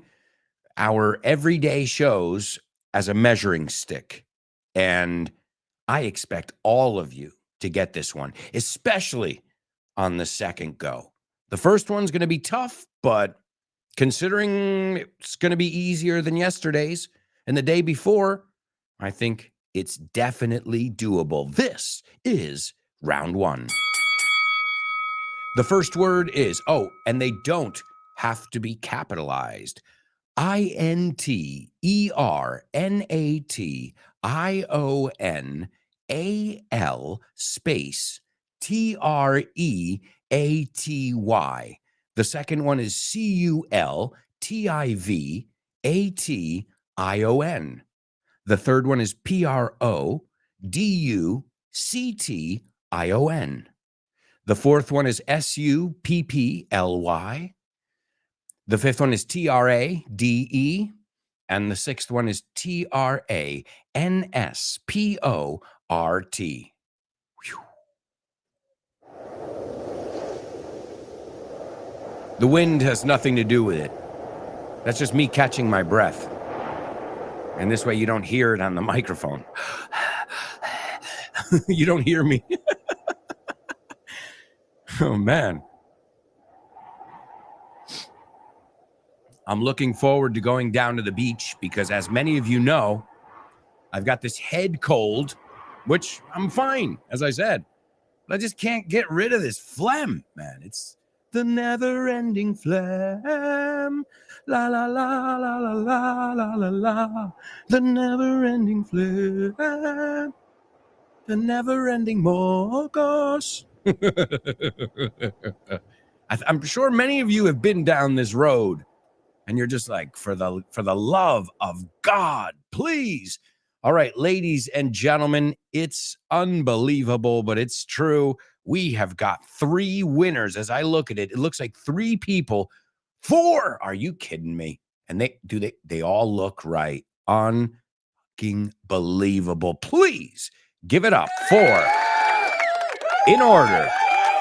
[SPEAKER 1] our everyday shows as a measuring stick, and I expect all of you to get this one, especially on the second go. The first one's going to be tough, but considering it's going to be easier than yesterday's and the day before, I think it's definitely doable. This is round 1. The first word is, and they don't have to be capitalized. INTERNATIONAL space TREATY. The second one is CULTIVATION. The third one is PRODUCTION. The fourth one is SUPPLY. The fifth one is TRADE. And the sixth one is TRANSPORT. The wind has nothing to do with it. That's just me catching my breath. And this way you don't hear it on the microphone. You don't hear me. Oh, man. I'm looking forward to going down to the beach because, as many of you know, I've got this head cold, which I'm fine, as I said. But I just can't get rid of this phlegm, man. It's the never-ending phlegm. La, la, la, la, la, la, la, la, la. The never-ending phlegm. The never-ending mocos. I'm sure many of you have been down this road and you're just like, for the love of God, please. All right, ladies and gentlemen, it's unbelievable, but it's true. We have got 3 winners. As I look at it, it looks like 3 people. 4. Are you kidding me? And they all look right. Unbelievable. Please give it up for, in order,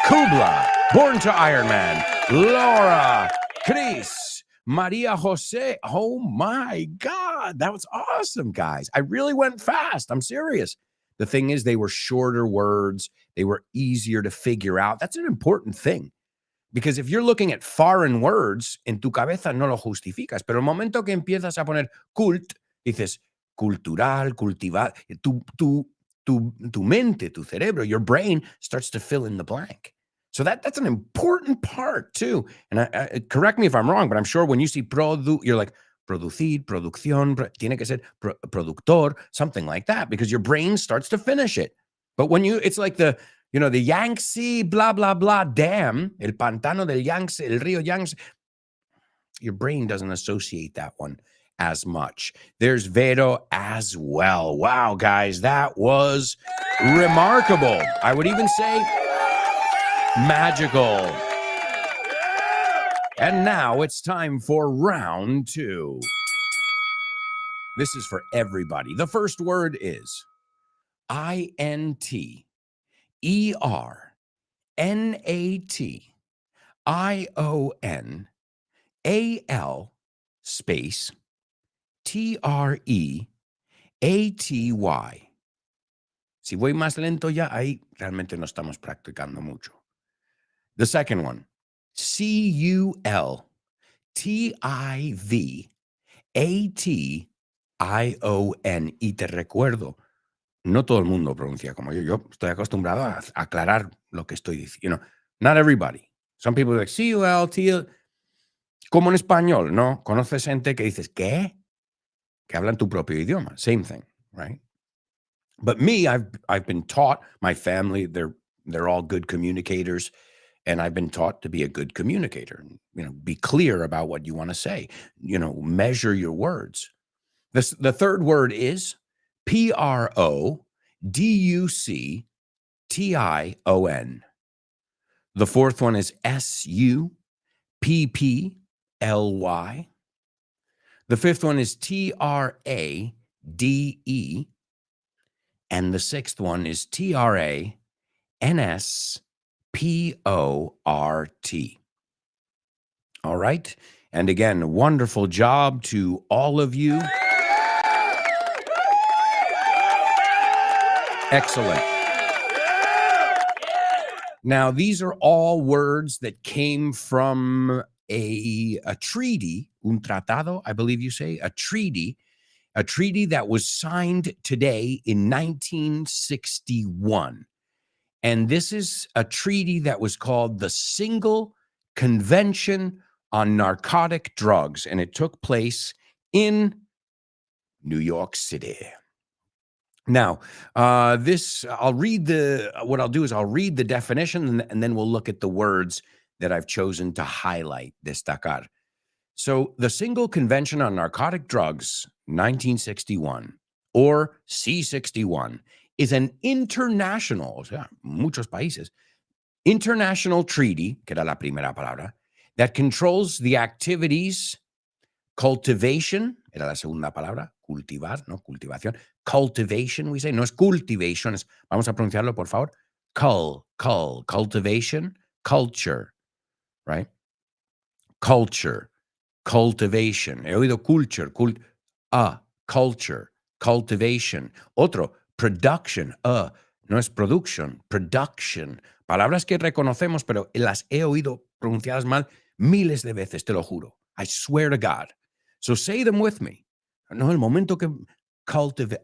[SPEAKER 1] Kubla, Born to Iron Man, Laura, Chris, Maria Jose. Oh my God, that was awesome, guys. I really went fast. I'm serious. The thing is, they were shorter words. They were easier to figure out. That's an important thing. Because if you're looking at foreign words, en tu cabeza no lo justificas. Pero el momento que empiezas a poner cult, dices cultural, cultivar, tu mente, tu cerebro, your brain starts to fill in the blank. So that's an important part too. And I, correct me if I'm wrong, but I'm sure when you see you're like producir, producción, tiene que ser productor, something like that, because your brain starts to finish it. But when it's like the Yangtze, blah, blah, blah, dam, el pantano del Yangtze, el río Yangtze, your brain doesn't associate that one as much. There's Vero as well. Wow, guys, that was remarkable. I would even say magical. And now it's time for round 2. This is for everybody. The first word is INTERNATIONAL space TREATY. Si voy más lento ya, ahí realmente no estamos practicando mucho. The second one, CULTIVATION. Y te recuerdo, no todo el mundo pronuncia como yo. Yo estoy acostumbrado a aclarar lo que estoy diciendo. Not everybody. Some people like CULT, como en español, ¿no? Conoces gente que dices, ¿qué? Que hablan tu propio idioma. Same thing, right? But me, I've been taught, my family, they're all good communicators, and I've been taught to be a good communicator. Be clear about what you want to say. Measure your words. The third word is PRODUCTION. The fourth one is SUPPLY. The fifth one is TRADE. And the sixth one is TRANSPORT. All right. And again, wonderful job to all of you. Excellent. Now, these are all words that came from a treaty, un tratado, I believe you say, a treaty that was signed today in 1961. And this is a treaty that was called the Single Convention on Narcotic Drugs, and it took place in New York City. Now, what I'll do is I'll read the definition, and then we'll look at the words that I've chosen to highlight, destacar. So the Single Convention on Narcotic Drugs, 1961, or C61, is an international, o sea, muchos países, international treaty, que era la primera palabra, that controls the activities, cultivation, era la segunda palabra, cultivar, no cultivación, cultivation, we say, no es cultivation, vamos a pronunciarlo, por favor, cultivation, culture, right? Culture, cultivation. He oído culture, culture, cultivation. Otro, production, no es production, production. Palabras que reconocemos, pero las he oído pronunciadas mal miles de veces, te lo juro. I swear to God. So say them with me. No, el momento que cultivation,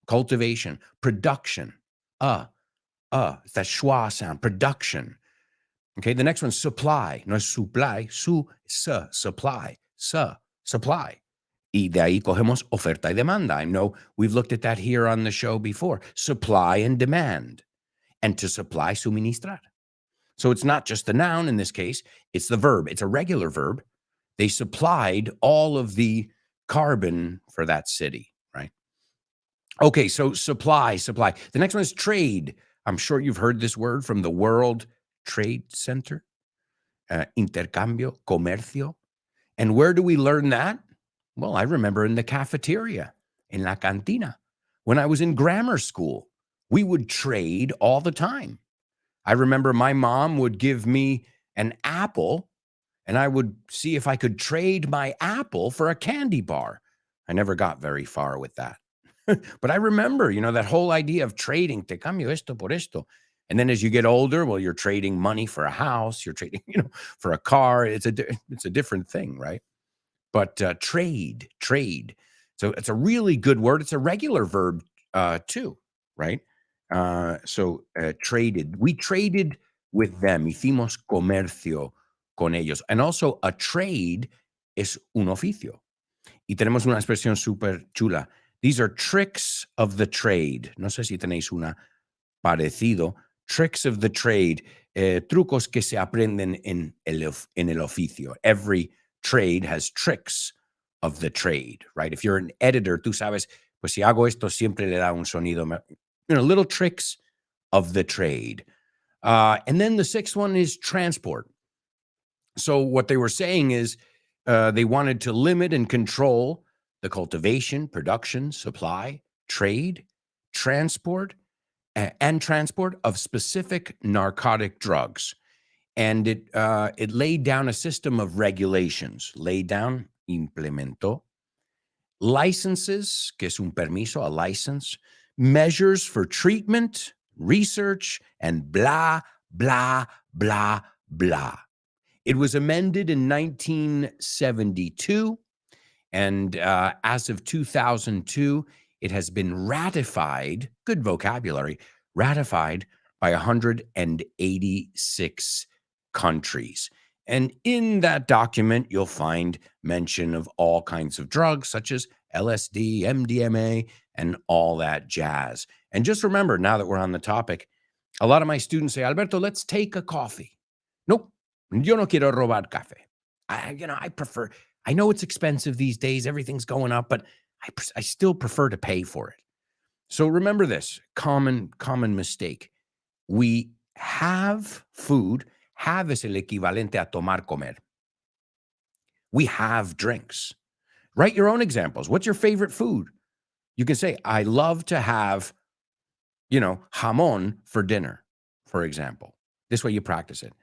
[SPEAKER 1] cultivation, production, it's that schwa sound, production. Okay, the next one, supply, no es supply, supply, supply. Y de ahí cogemos oferta y demanda. I know we've looked at that here on the show before. Supply and demand. And to supply, suministrar. So it's not just the noun in this case, it's the verb. It's a regular verb. They supplied all of the carbon for that city, right? Okay, so supply. The next one is trade. I'm sure you've heard this word from the World Trade Center. Intercambio, comercio. And where do we learn that? Well, I remember in the cafeteria, in la cantina. When I was in grammar school, we would trade all the time. I remember my mom would give me an apple, and I would see if I could trade my apple for a candy bar. I never got very far with that. But I remember, that whole idea of trading, te cambio esto por esto. And then as you get older, well, you're trading money for a house, you're trading, for a car. It's a different thing, right? But trade. So it's a really good word. It's a regular verb too, right? Traded. We traded with them. Hicimos comercio con ellos. And also a trade es un oficio. Y tenemos una expresión súper chula. These are tricks of the trade. No sé si tenéis una parecido. Tricks of the trade. Trucos que se aprenden en el oficio. Every trade has tricks of the trade, right? If you're an editor, tú sabes, pues si hago esto, siempre le da un sonido. Little tricks of the trade. And then the sixth one is transport. So what they were saying is They wanted to limit and control the cultivation, production, supply, trade, transport, and transport of specific narcotic drugs. And it laid down a system of regulations. Laid down, implementó, licenses, que es un permiso, a license, measures for treatment, research, and blah, blah, blah, blah. It was amended in 1972, and as of 2002, it has been ratified, good vocabulary, ratified by 186 countries. And in that document, you'll find mention of all kinds of drugs such as LSD, MDMA, and all that jazz. And just remember, now that we're on the topic, a lot of my students say, Alberto, let's take a coffee. Nope, yo no quiero robar café. I prefer, I know it's expensive these days, everything's going up, but I still prefer to pay for it. So remember this common mistake. We have food. Have es el equivalente a tomar, comer. We have drinks. Write your own examples. What's your favorite food? You can say, I love to have, jamón for dinner, for example. This way you practice it.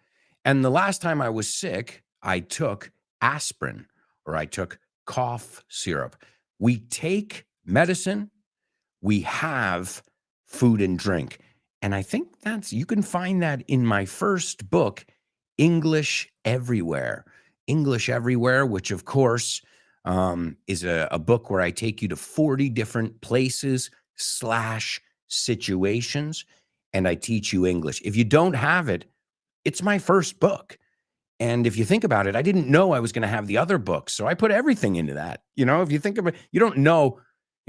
[SPEAKER 1] And the last time I was sick, I took aspirin or I took cough syrup. We take medicine, we have food and drink. And I think you can find that in my first book, English Everywhere. English Everywhere, which of course is a book where I take you to 40 different places / situations, and I teach you English. If you don't have it, it's my first book. And if you think about it, I didn't know I was going to have the other books. So I put everything into that. If you think about it, you don't know,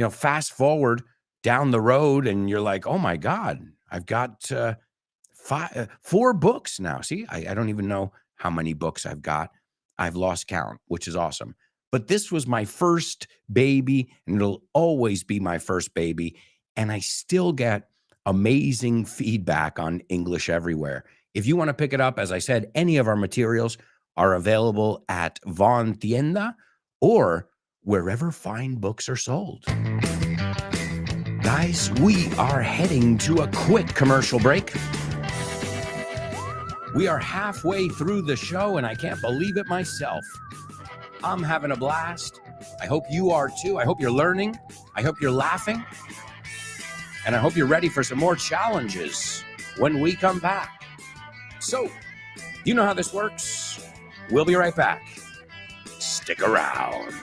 [SPEAKER 1] fast forward down the road and you're like, oh my God, I've got 4 books now. See, I don't even know how many books I've got. I've lost count, which is awesome. But this was my first baby, and it'll always be my first baby. And I still get amazing feedback on English Everywhere. If you want to pick it up, as I said, any of our materials are available at Von Tienda or wherever fine books are sold. Guys, we are heading to a quick commercial break. We are halfway through the show, and I can't believe it myself. I'm having a blast. I hope you are too. I hope you're learning. I hope you're laughing. And I hope you're ready for some more challenges when we come back. So, you know how this works. We'll be right back. Stick around.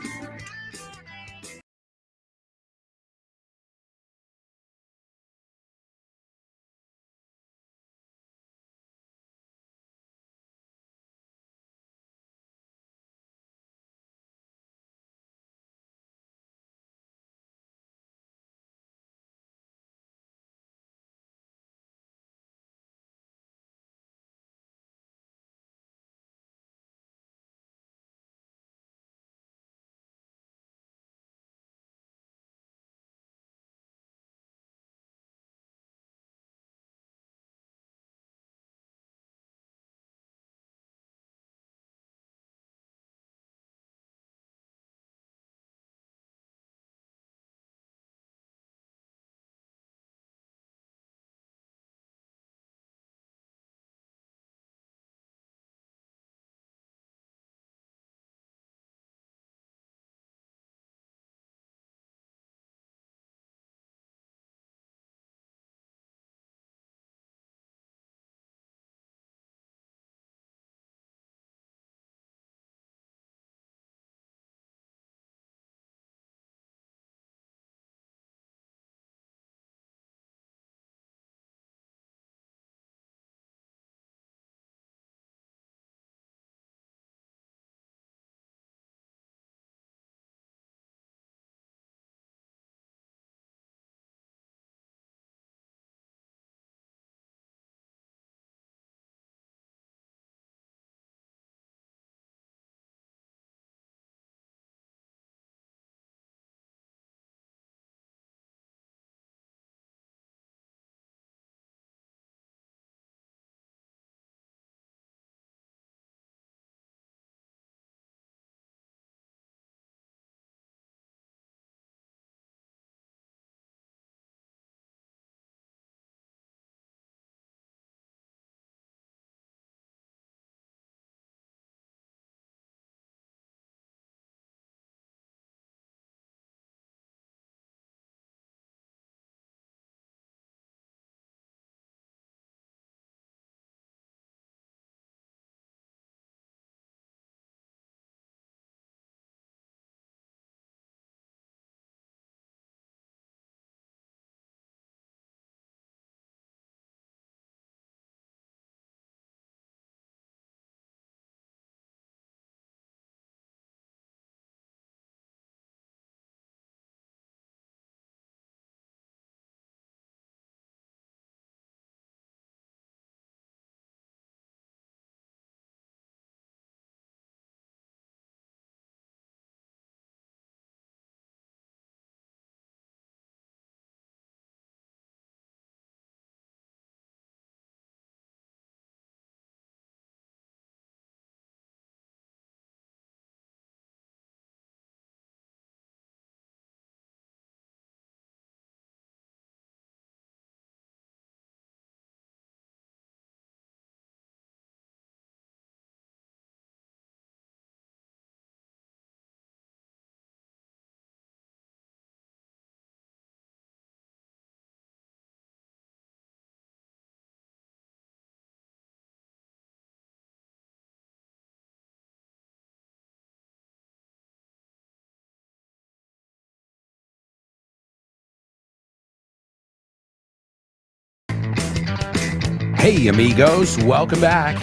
[SPEAKER 1] Hey, amigos, welcome back.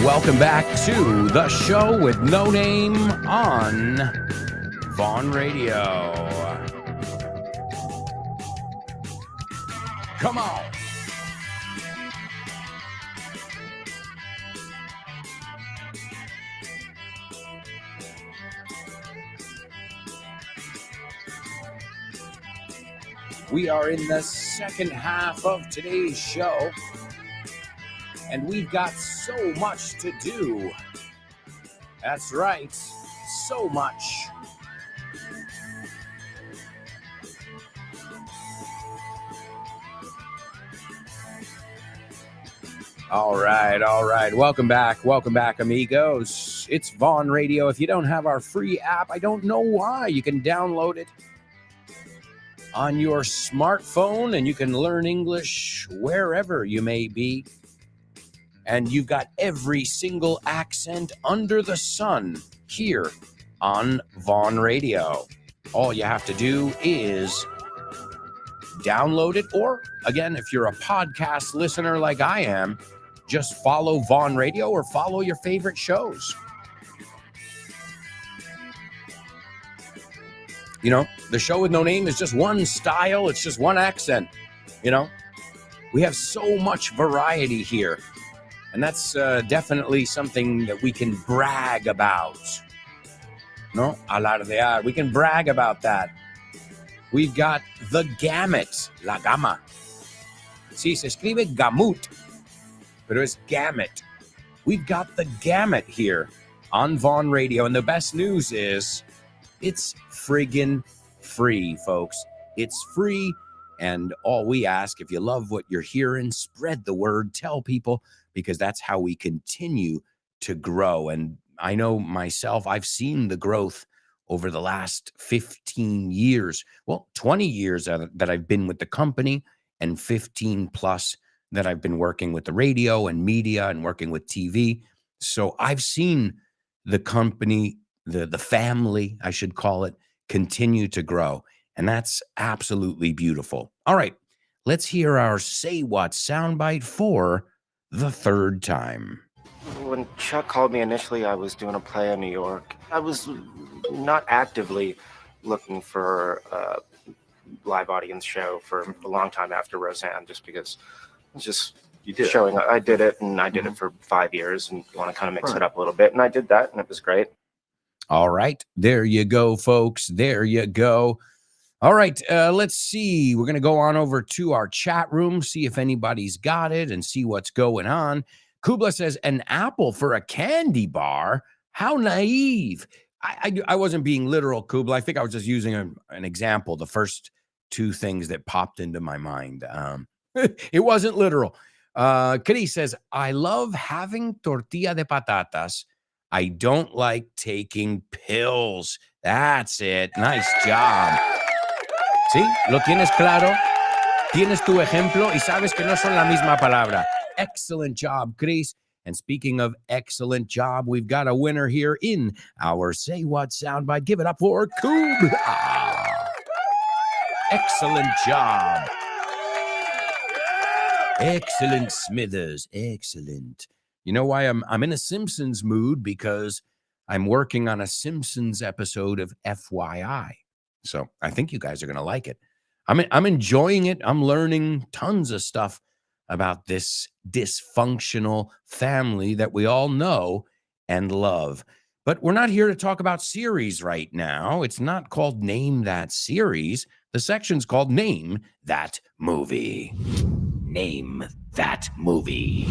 [SPEAKER 1] Welcome back to the show with no name on Vaughn Radio. Come on. We are in the second half of today's show, and we've got so much to do. That's right, so much. All right. Welcome back, amigos. It's Vaughn Radio. If you don't have our free app, I don't know why. You can download it on your smartphone, and you can learn English wherever you may be. And you've got every single accent under the sun here on Vaughn Radio. All you have to do is download it, or again, if you're a podcast listener like I am, just follow Vaughn Radio or follow your favorite shows. You know, the show with no name is just one style. It's just one accent. You know, we have so much variety here. And that's definitely something that we can brag about. No, alardear. We can brag about that. We've got the gamut, la gama. Sí, se escribe gamut, pero es gamut. We've got the gamut here on Vaughn Radio. And the best news is it's friggin' free, folks. It's free. And all we ask, if you love what you're hearing, spread the word, tell people, because that's how we continue to grow. And I know myself, I've seen the growth over the last 15 years. Well, 20 years that I've been with the company, and 15 plus that I've been working with the radio and media and working with TV. So I've seen the company, the family, I should call it, continue to grow. And that's absolutely beautiful. All right, let's hear our Say What soundbite for the third time.
[SPEAKER 5] When Chuck called me initially, I was doing a play in New York. I was not actively looking for a live audience show for a long time after Roseanne, just because it's just showing. I did it, and I did it for 5 years, and want to kind of mix it up a little bit. And I did that, and it was great.
[SPEAKER 1] All right, there you go, folks. There you go. All right, let's see. We're going to go on over to our chat room, see if anybody's got it, and see what's going on. Kubla says, an apple for a candy bar? How naive. I wasn't being literal, Kubla. I think I was just using an example, the first two things that popped into my mind. It wasn't literal. Chris says, I love having tortilla de patatas. I don't like taking pills. That's it. Nice job. ¿Sí? ¿Lo tienes claro? Tienes tu ejemplo y sabes que no son la misma palabra. Excellent job, Chris. And speaking of excellent job, we've got a winner here in our Say What soundbite. Give it up for Kubla. Excellent job. Excellent, Smithers. Excellent. You know why I'm in a Simpsons mood? Because I'm working on a Simpsons episode of FYI. So I think you guys are going to like it. I'm enjoying it. I'm learning tons of stuff about this dysfunctional family that we all know and love. But we're not here to talk about series right now. It's not called Name That Series. The section's called Name That Movie. Name That Movie.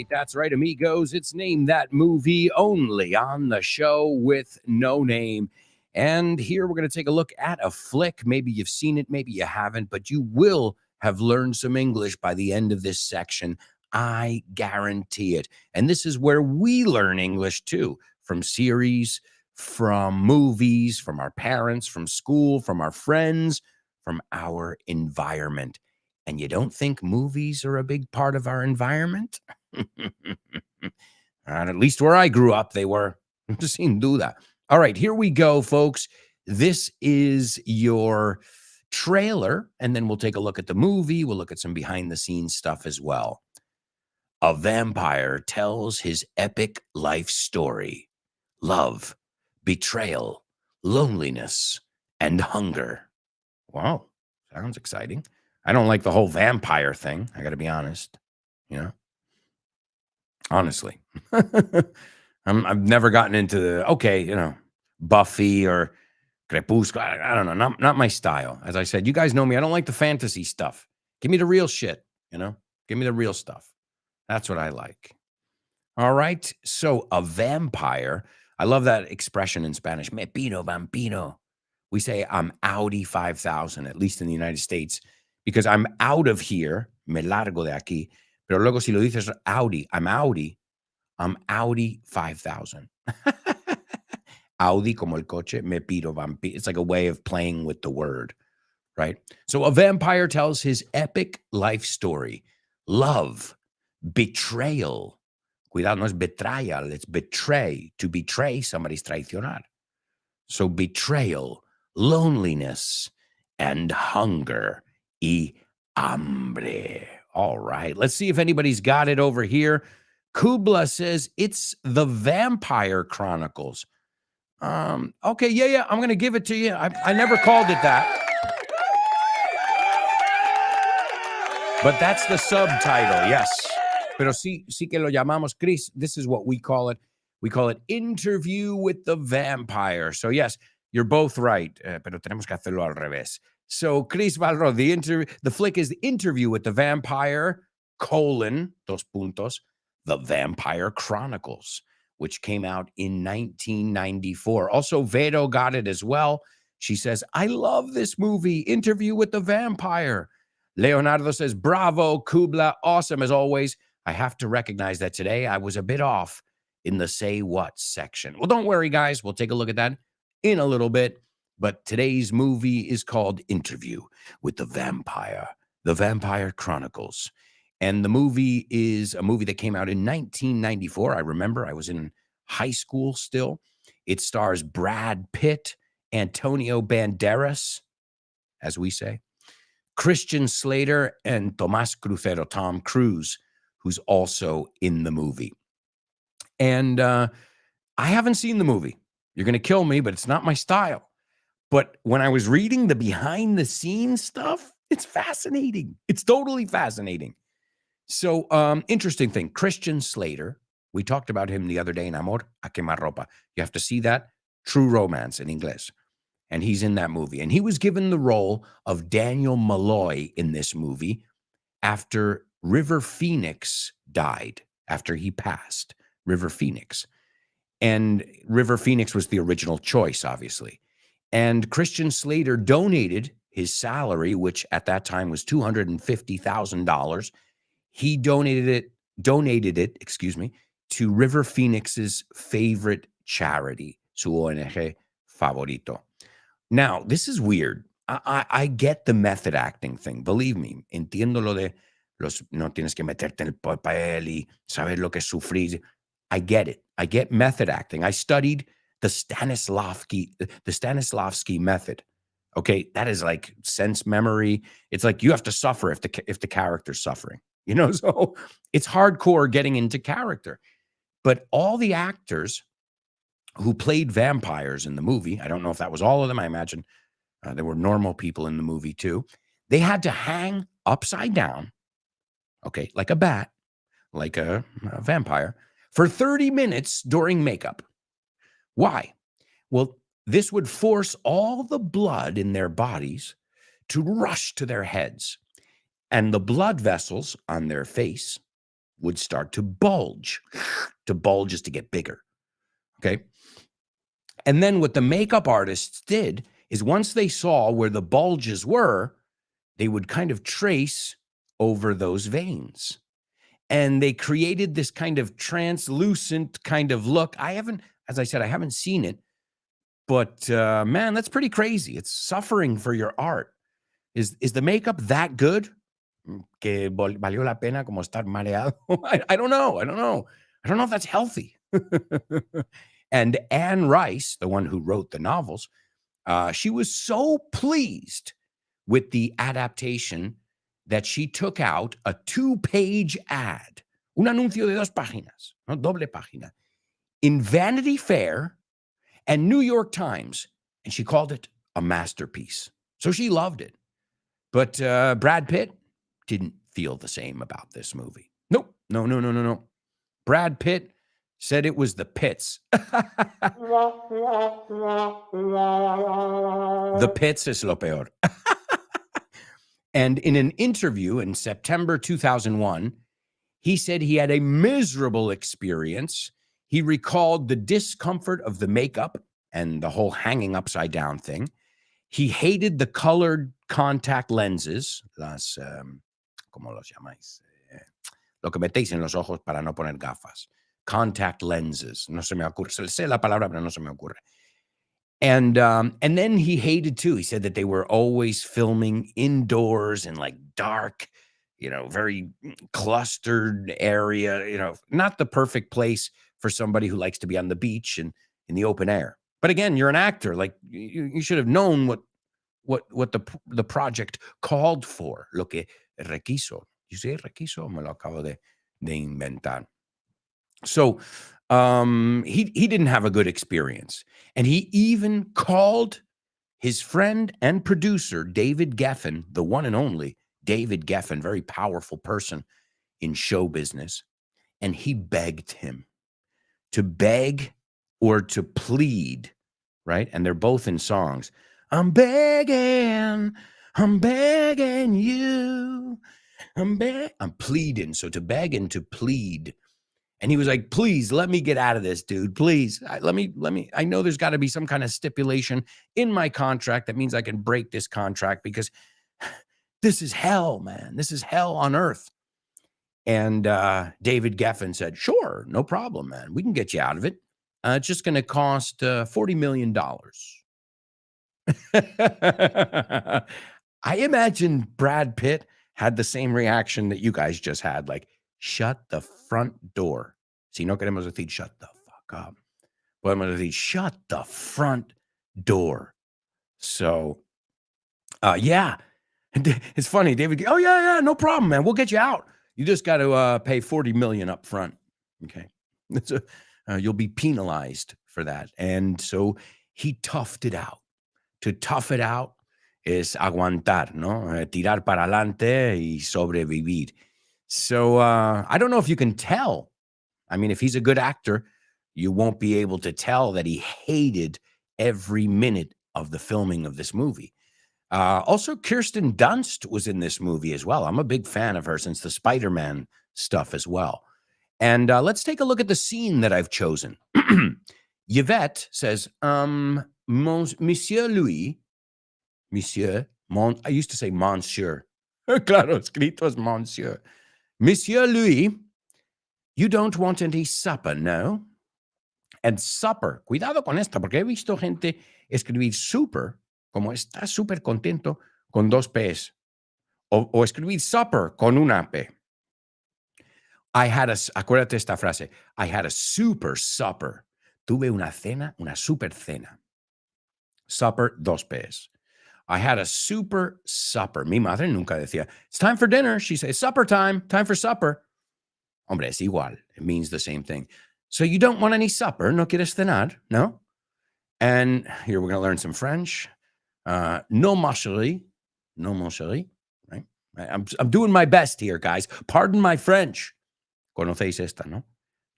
[SPEAKER 1] That's right, amigos. It's Name That Movie, only on the show with no name. And here we're going to take a look at a flick. Maybe you've seen it, maybe you haven't, but you will have learned some English by the end of this section. I guarantee it. And this is where we learn English too, from series, from movies, from our parents, from school, from our friends, from our environment. And you don't think movies are a big part of our environment? At least where I grew up, they were. Sin duda. All right, here we go, folks. This is your trailer, and then we'll take a look at the movie. We'll look at some behind-the-scenes stuff as well. A vampire tells his epic life story. Love, betrayal, loneliness, and hunger. Wow, sounds exciting. I don't like the whole vampire thing. I got to be honest, honestly. I've never gotten into the, Buffy or Crepúsculo. I don't know. Not my style. As I said, you guys know me. I don't like the fantasy stuff. Give me the real shit, Give me the real stuff. That's what I like. All right. So a vampire. I love that expression in Spanish. Me pino, vampino. We say I'm Audi 5000, at least in the United States, because I'm out of here. Me largo de aquí. Pero luego si lo dices Audi, I'm Audi 5000. Audi como el coche, me pido vampiro. It's like a way of playing with the word, right? So a vampire tells his epic life story. Love, betrayal. Cuidado, no es betrayal, it's betray. To betray somebody's traicionar. So betrayal, loneliness, and hunger. Y hambre. All right, let's see if anybody's got it over here. Kubla says it's the Vampire Chronicles. Okay, yeah, I'm going to give it to you. I never called it that. But that's the subtitle, yes. Pero sí que lo llamamos, Chris, this is what we call it. We call it Interview with the Vampire. So yes, you're both right, pero tenemos que hacerlo al revés. So Chris Valro, the flick is the Interview with the Vampire, dos puntos, The Vampire Chronicles, which came out in 1994. Also, Vero got it as well. She says, I love this movie, Interview with the Vampire. Leonardo says, bravo, Kubla, awesome as always. I have to recognize that today I was a bit off in the say what section. Well, don't worry, guys. We'll take a look at that in a little bit. But today's movie is called Interview with the Vampire, The Vampire Chronicles. And the movie is a movie that came out in 1994. I remember I was in high school still. It stars Brad Pitt, Antonio Banderas, as we say, Christian Slater, and Tomás Crucero, Tom Cruise, who's also in the movie. And I haven't seen the movie. You're going to kill me, but it's not my style. But when I was reading the behind-the-scenes stuff, it's fascinating. It's totally fascinating. So, interesting thing, Christian Slater, we talked about him the other day in Amor a Quemarropa. You have to see that, True Romance in English. And he's in that movie. And he was given the role of Daniel Malloy in this movie after River Phoenix died, after he passed, River Phoenix. And River Phoenix was the original choice, obviously. And Christian Slater donated his salary, which at that time was $250,000. He donated it, to River Phoenix's favorite charity, su ONG favorito. Now, this is weird. I get the method acting thing. Believe me, entiendo lo de no tienes que meterte en el papel y saber lo que es sufrir. I get it. I get method acting. I studied the Stanislavski method. Okay, that is like sense memory. It's like you have to suffer if the character's suffering. So it's hardcore getting into character. But all the actors who played vampires in the movie, I don't know if that was all of them. I imagine there were normal people in the movie too. They had to hang upside down, okay, like a bat, like a vampire, for 30 minutes during makeup. Why? Well, this would force all the blood in their bodies to rush to their heads. And the blood vessels on their face would start to bulge. To bulge is to get bigger. Okay. And then what the makeup artists did is once they saw where the bulges were, they would kind of trace over those veins. And they created this kind of translucent kind of look. As I said, I haven't seen it. But man, that's pretty crazy. It's suffering for your art. Is the makeup that good? Que valió la pena como estar mareado? I don't know. I don't know. I don't know if that's healthy. And Anne Rice, the one who wrote the novels, she was so pleased with the adaptation that she took out a 2-page ad, un anuncio de 2 páginas, no, doble página, in Vanity Fair and New York Times, and she called it a masterpiece. So she loved it. But Brad Pitt didn't feel the same about this movie. Nope. No. Brad Pitt said it was the pits. The pits es lo peor. And in an interview in September 2001, he said he had a miserable experience. He recalled the discomfort of the makeup and the whole hanging upside down thing. He hated the colored contact lenses, las, ¿cómo los llamáis? Lo que metéis en los ojos para no poner gafas. Contact lenses. No se me ocurre. Sé la palabra, pero no se me ocurre. And then he hated too. He said that they were always filming indoors in like dark, very clustered area, not the perfect place for somebody who likes to be on the beach and in the open air. But again, you're an actor. Like you should have known what the project called for. Lo que requiso. You say requiso? Me lo acabo de inventar. So he didn't have a good experience. And he even called his friend and producer, David Geffen, the one and only David Geffen, very powerful person in show business. And he begged him to beg or to plead, right? And they're both in songs. I'm begging you. I'm pleading. So to beg and to plead. And he was like, please let me get out of this, dude. Please, let me. I know there's got to be some kind of stipulation in my contract that means I can break this contract because this is hell, man. This is hell on earth. And David Geffen said, sure, no problem, man. We can get you out of it. It's just going to cost $40 million. I imagine Brad Pitt had the same reaction that you guys just had, like, shut the front door. Si no queremos decir, shut the fuck up. Podemos decir, shut the front door. So, yeah. It's funny, David. Oh, yeah, no problem, man. We'll get you out. You just got to pay $40 million up front. Okay. You'll be penalized for that. And so he toughed it out. To tough it out es aguantar, ¿no? Tirar para adelante y sobrevivir. So I don't know if you can tell. I mean, if he's a good actor, you won't be able to tell that he hated every minute of the filming of this movie. Also, Kirsten Dunst was in this movie as well. I'm a big fan of her since the Spider-Man stuff as well. And let's take a look at the scene that I've chosen. Yvette says, Monsieur Louis, I used to say Monsieur. Claro, escrito es Monsieur. Monsieur Louis, you don't want any supper, no? And supper, cuidado con esta, porque he visto gente escribir super, como está súper contento, con 2 P's. O escribir supper con una P. Acuérdate esta frase, I had a super supper. Tuve una cena, una super cena. Supper, 2 P's. I had a super supper. Mi madre nunca decía, it's time for dinner. She says, supper time for supper. Hombre, es igual. It means the same thing. So you don't want any supper? ¿No quieres cenar? No? And here we're going to learn some French. No, ma chérie. No, mon chéri. Right? I'm doing my best here, guys. Pardon my French. Conocéis esta, ¿no?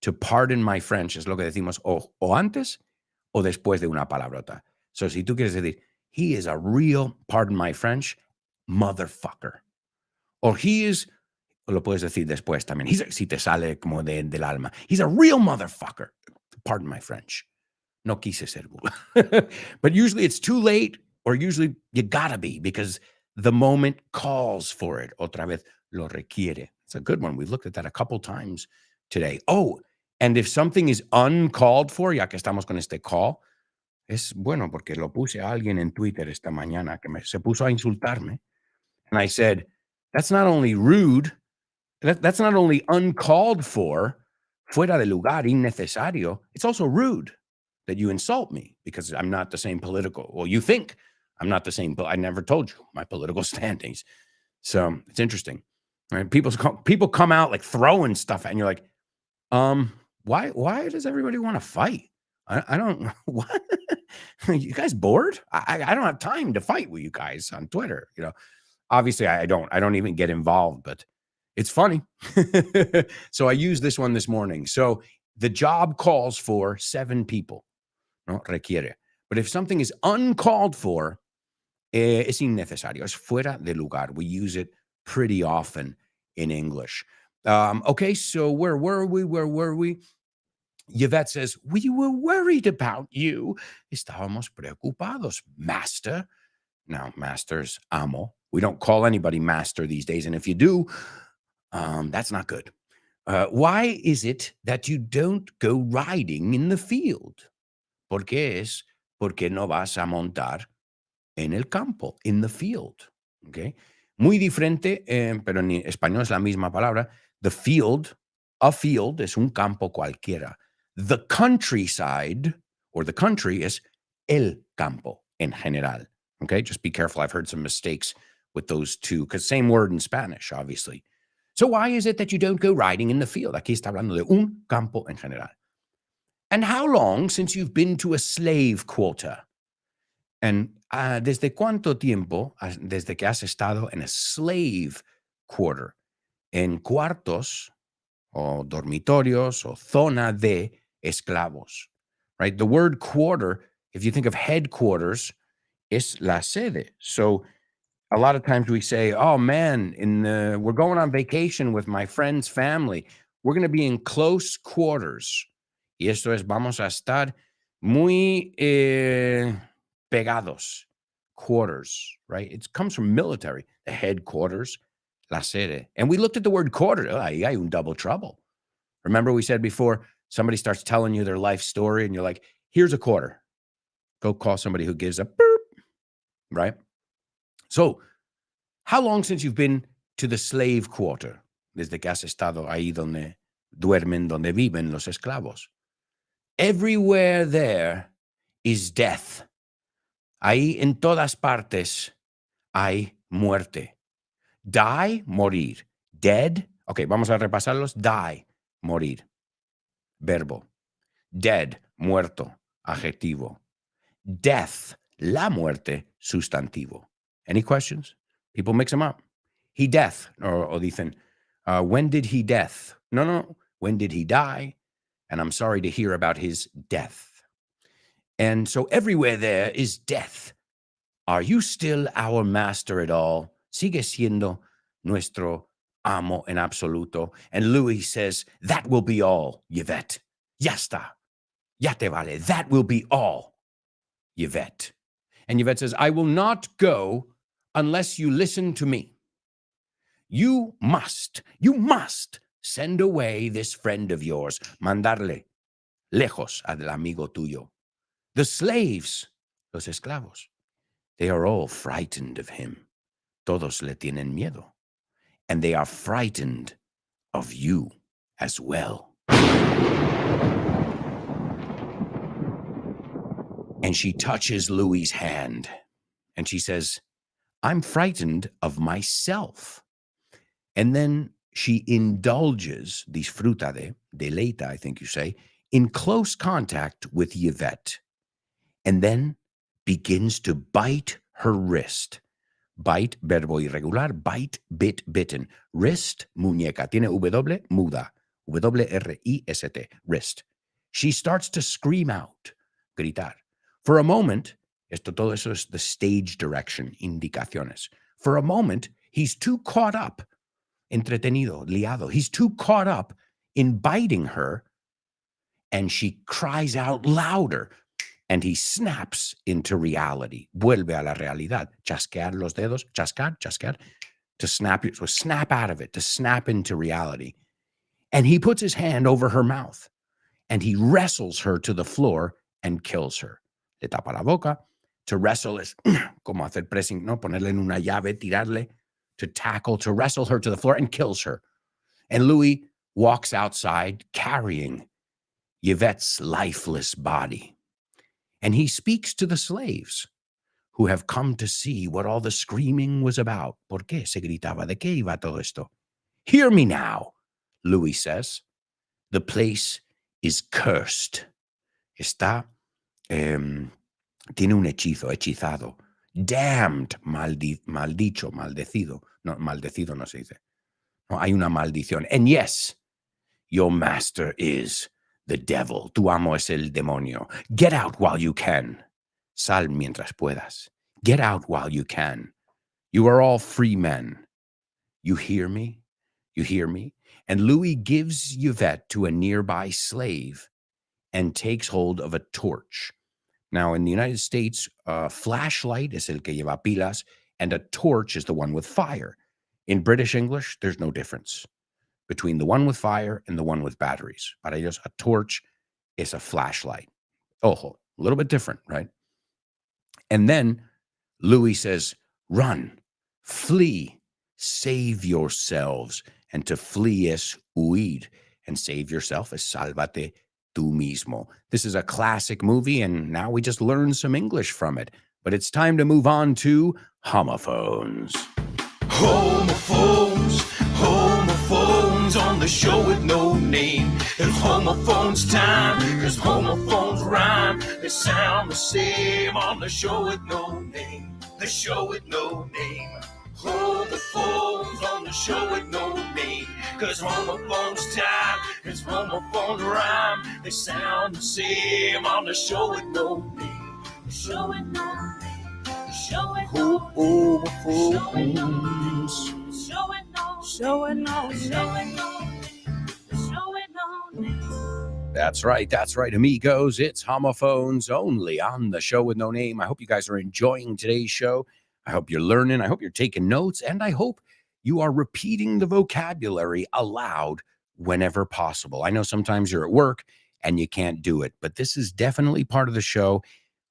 [SPEAKER 1] To pardon my French es lo que decimos o antes o después de una palabrota. So si tú quieres decir, he is a real, pardon my French, motherfucker. Or he is, lo puedes decir después también. Si te sale como del alma. He's a real motherfucker. Pardon my French. No quise ser burla. But usually it's too late, or usually you gotta be, because the moment calls for it. Otra vez lo requiere. It's a good one. We've looked at that a couple times today. Oh, and if something is uncalled for, ya que estamos con este call, es bueno porque lo puse a alguien en Twitter esta mañana que se puso a insultarme And I said, that's not only rude, that's not only uncalled for, fuera de lugar, innecesario, it's also rude that you insult me because I'm not the same political. Well, you think I'm not the same, but I never told you my political standings. So it's interesting. Right? People come out like throwing stuff at, and you're like, why does everybody want to fight? I don't what you guys bored? I don't have time to fight with you guys on Twitter. Obviously I don't even get involved, but it's funny. So I used this one this morning. So the job calls for 7 people. No requiere. But if something is uncalled for, es innecesario. Es fuera de lugar. We use it pretty often in English. Okay, so where were we? Yvette says, we were worried about you. Estábamos preocupados, master. Now, master's amo. We don't call anybody master these days. And if you do, that's not good. Why is it that you don't go riding in the field? Porque no vas a montar en el campo, in the field. Okay. Muy diferente, pero en español es la misma palabra. The field, a field es un campo cualquiera. The countryside or the country is el campo en general. Okay, just be careful. I've heard some mistakes with those two because same word in Spanish, obviously. So why is it that you don't go riding in the field? Aquí está hablando de un campo en general. And how long since you've been to a slave quarter? And ¿desde cuánto tiempo desde que has estado en a slave quarter? En cuartos o dormitorios o zona de esclavos, right? The word quarter, if you think of headquarters, es la sede. So a lot of times we say, oh man, we're going on vacation with my friend's family. We're going to be in close quarters. Y esto es, vamos a estar muy pegados, quarters, right? It comes from military, the headquarters, la sede. And we looked at the word quarter. Oh, ahí hay un double trouble. Remember we said before, somebody starts telling you their life story and you're like, here's a quarter. Go call somebody who gives a burp, right? So, how long since you've been to the slave quarter? Desde que has estado ahí donde duermen, donde viven los esclavos. Everywhere there is death. Ahí en todas partes hay muerte. Die, morir. Dead, okay, vamos a repasarlos. Die, morir. Verbo. Dead, muerto. Adjetivo. Death, la muerte, sustantivo. Any questions? People mix them up. He death, o dicen, when did he death? No. When did he die? And I'm sorry to hear about his death. And so everywhere there is death. Are you still our master at all? Sigue siendo nuestro amo en absoluto. And Louis says, that will be all, Yvette. Ya está. Ya te vale. That will be all, Yvette. And Yvette says, I will not go unless you listen to me. You must send away this friend of yours, mandarle lejos al amigo tuyo. The slaves, los esclavos, they are all frightened of him. Todos le tienen miedo. And they are frightened of you as well. And she touches Louis's hand and she says, I'm frightened of myself. And then she indulges, disfruta deleita, I think you say, in close contact with Yvette. And then begins to bite her wrist. Bite, verbo irregular, bite, bit, bitten. Wrist, muñeca. Tiene W, muda. W-R-I-S-T, wrist. She starts to scream out, gritar. For a moment, todo eso es the stage direction, indicaciones. For a moment, he's too caught up, entretenido, liado. He's too caught up in biting her, and she cries out louder, and he snaps into reality. Vuelve a la realidad. Chasquear los dedos, chascar, to snap, so snap out of it, to snap into reality. And he puts his hand over her mouth, and he wrestles her to the floor and kills her. Le tapa la boca. To wrestle es como hacer pressing, ¿no? Ponerle en una llave, tirarle. to tackle, to wrestle her to the floor and kills her. And Louis walks outside carrying Yvette's lifeless body. And he speaks to the slaves who have come to see what all the screaming was about. ¿Por qué se gritaba? ¿De qué iba todo esto? Hear me now, Louis says. The place is cursed. Está, tiene un hechizo, hechizado. Damned, maldicho, maldecido. No, maldecido no se dice. No, hay una maldición. And yes, your master is the devil. Tu amo es el demonio. Get out while you can. Sal mientras puedas. Get out while you can. You are all free men. You hear me? You hear me? And Louis gives Yvette to a nearby slave and takes hold of a torch. Now, in the United States, a flashlight es el que lleva pilas, and a torch is the one with fire. In British English, there's no difference between the one with fire and the one with batteries. Para ellos, a torch is a flashlight. Ojo, a little bit different, right? And then Louis says, run, flee, save yourselves. And to flee es huir, and save yourself es sálvate tú mismo. This is a classic movie, and now we just learned some English from it. But it's time to move on to homophones.
[SPEAKER 6] Homophones, homophones on the show with no name. It's homophones time, cause homophones rhyme. They sound the same on the show with no name. The show with no name. Homophones on the show with no name. Cause homophones time, cause homophones rhyme. They sound the same on the show with no name. The show with no name. The show with no name. Homophones. Show with no name. Show with no name.
[SPEAKER 1] That's right, amigos. It's homophones only on the show with no name. I hope you guys are enjoying today's show. I hope you're learning. I hope you're taking notes. And I hope you are repeating the vocabulary aloud whenever possible. I know sometimes you're at work and you can't do it, but this is definitely part of the show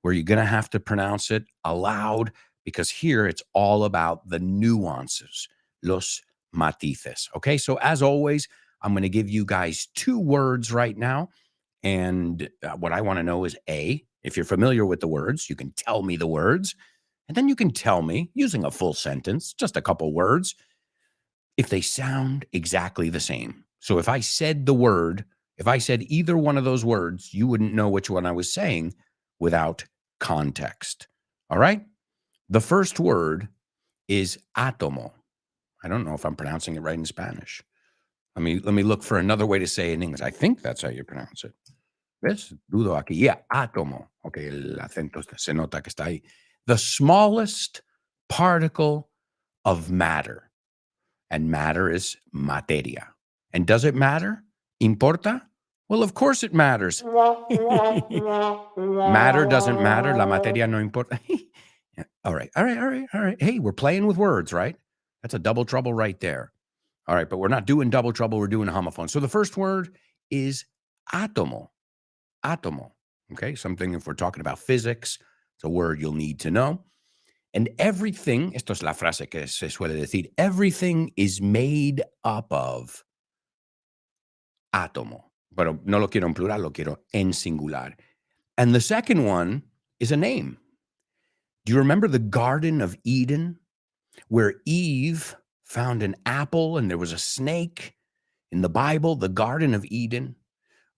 [SPEAKER 1] where you're going to have to pronounce it aloud, because here it's all about the nuances, los matices. Okay, so as always, I'm going to give you guys 2 words right now. And what I want to know is A, if you're familiar with the words, you can tell me the words. And then you can tell me, using a full sentence, just a couple words, if they sound exactly the same. So if I said the word, if I said either one of those words, you wouldn't know which one I was saying without context. All right? The first word is átomo. I don't know if I'm pronouncing it right in Spanish. Let me look for another way to say it in English. I think that's how you pronounce it. ¿Ves? Dudo aquí. Yeah, átomo. Okay, el acento se nota que está ahí. The smallest particle of matter. And matter is materia. And does it matter? ¿Importa? Well, of course it matters. Matter doesn't matter. La materia no importa. All right. Hey, we're playing with words, right? That's a double trouble right there. All right, but we're not doing double trouble. We're doing homophone. So the first word is átomo. Átomo. Okay, something, if we're talking about physics, it's a word you'll need to know. And everything, esto es la frase que se suele decir, everything is made up of átomo. Pero no lo quiero en plural, lo quiero en singular. And the second one is a name. Do you remember the Garden of Eden, where Eve found an apple and there was a snake? In the Bible, the Garden of Eden,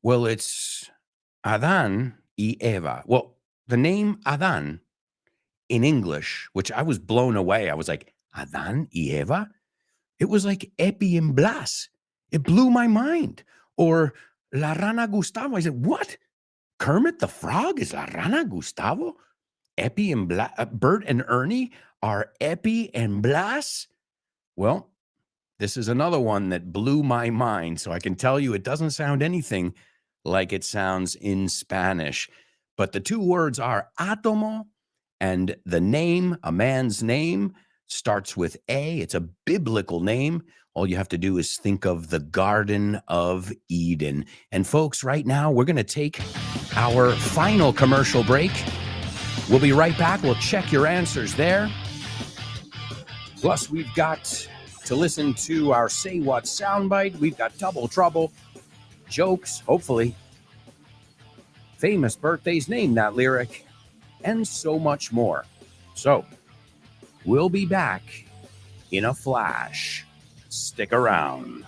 [SPEAKER 1] well, it's Adán y Eva. Well, the name Adán in English, which I was blown away. I was like, Adán y Eva? It was like Epi and Blas. It blew my mind. Or La Rana Gustavo. I said, what? Kermit the Frog is La Rana Gustavo? Epi and Blas, Bert and Ernie are Epi and Blas? Well, this is another one that blew my mind. So I can tell you it doesn't sound anything like it sounds in Spanish. But the 2 words are átomo, and the name, a man's name, starts with A. It's a biblical name. All you have to do is think of the Garden of Eden. And folks, right now, we're going to take our final commercial break. We'll be right back. We'll check your answers there. Plus, we've got to listen to our Say What soundbite. We've got Double Trouble, jokes, hopefully, famous birthdays, name that lyric, and so much more. So, we'll be back in a flash. Stick around.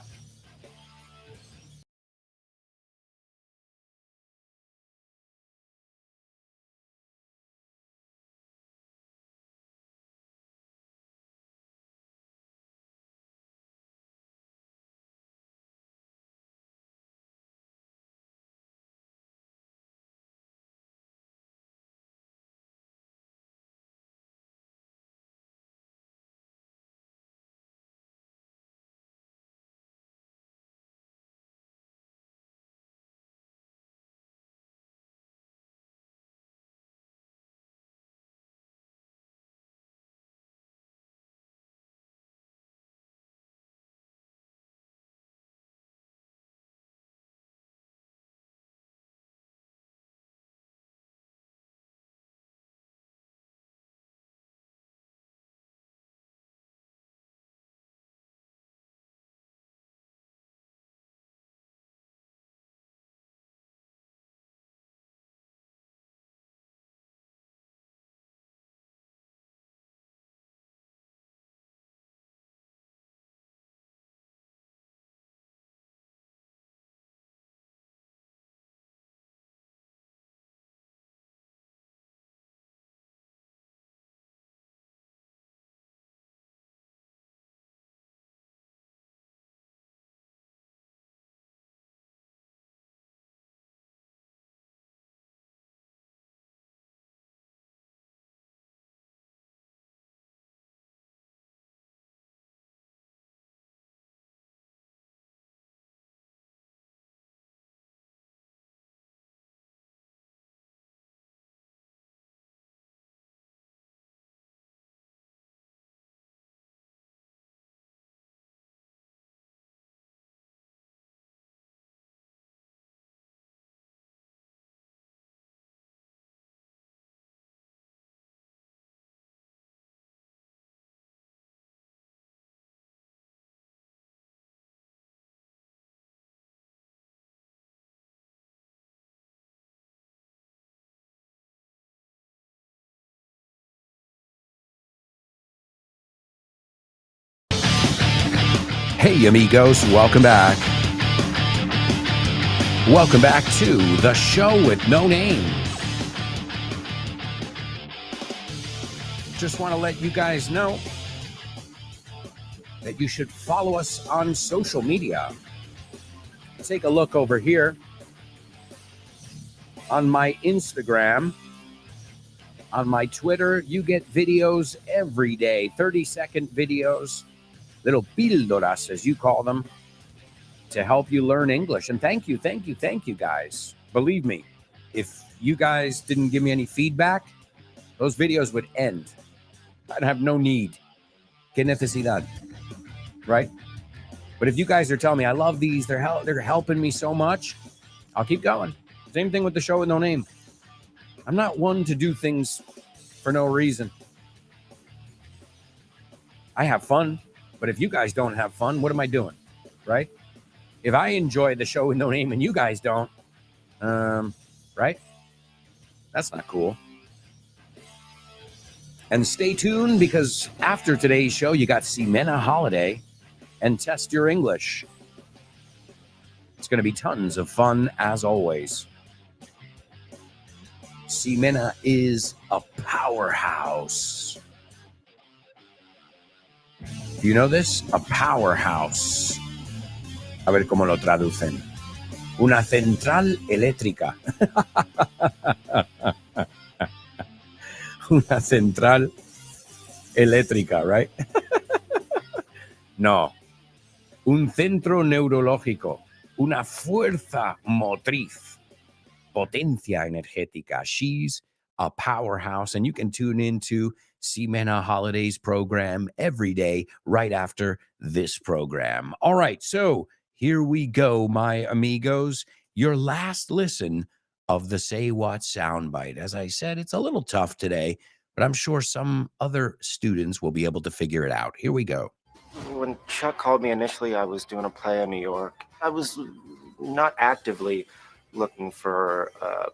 [SPEAKER 1] Hey, amigos, welcome back. Welcome back to the show with no name. Just want to let you guys know that you should follow us on social media. Take a look over here on my Instagram, on my Twitter. You get videos every day, 30-second videos, little píldoras, as you call them, to help you learn English. And thank you, guys. Believe me, if you guys didn't give me any feedback, those videos would end. I'd have no need. ¿Qué necesidad? Right? But if you guys are telling me, I love these, they're helping me so much, I'll keep going. Same thing with the show with no name. I'm not one to do things for no reason. I have fun, but if you guys don't have fun, what am I doing? Right? If I enjoy the show with no name and you guys don't, right? That's not cool. And stay tuned, because after today's show, you got Ximena Holiday and Test Your English. It's going to be tons of fun, as always. Ximena is a powerhouse. Do you know this? A powerhouse. A ver cómo lo traducen. Una central eléctrica. Una central eléctrica, right? No. Un centro neurológico. Una fuerza motriz. Potencia energética. She's a powerhouse, and you can tune into Ximena Holiday's program every day right after this program. All right, so here we go, my amigos. Your last listen of the Say What soundbite. As I said, it's a little tough today, but I'm sure some other students will be able to figure it out. Here we go.
[SPEAKER 5] When Chuck called me initially, I was doing a play in New York. I was not actively looking for a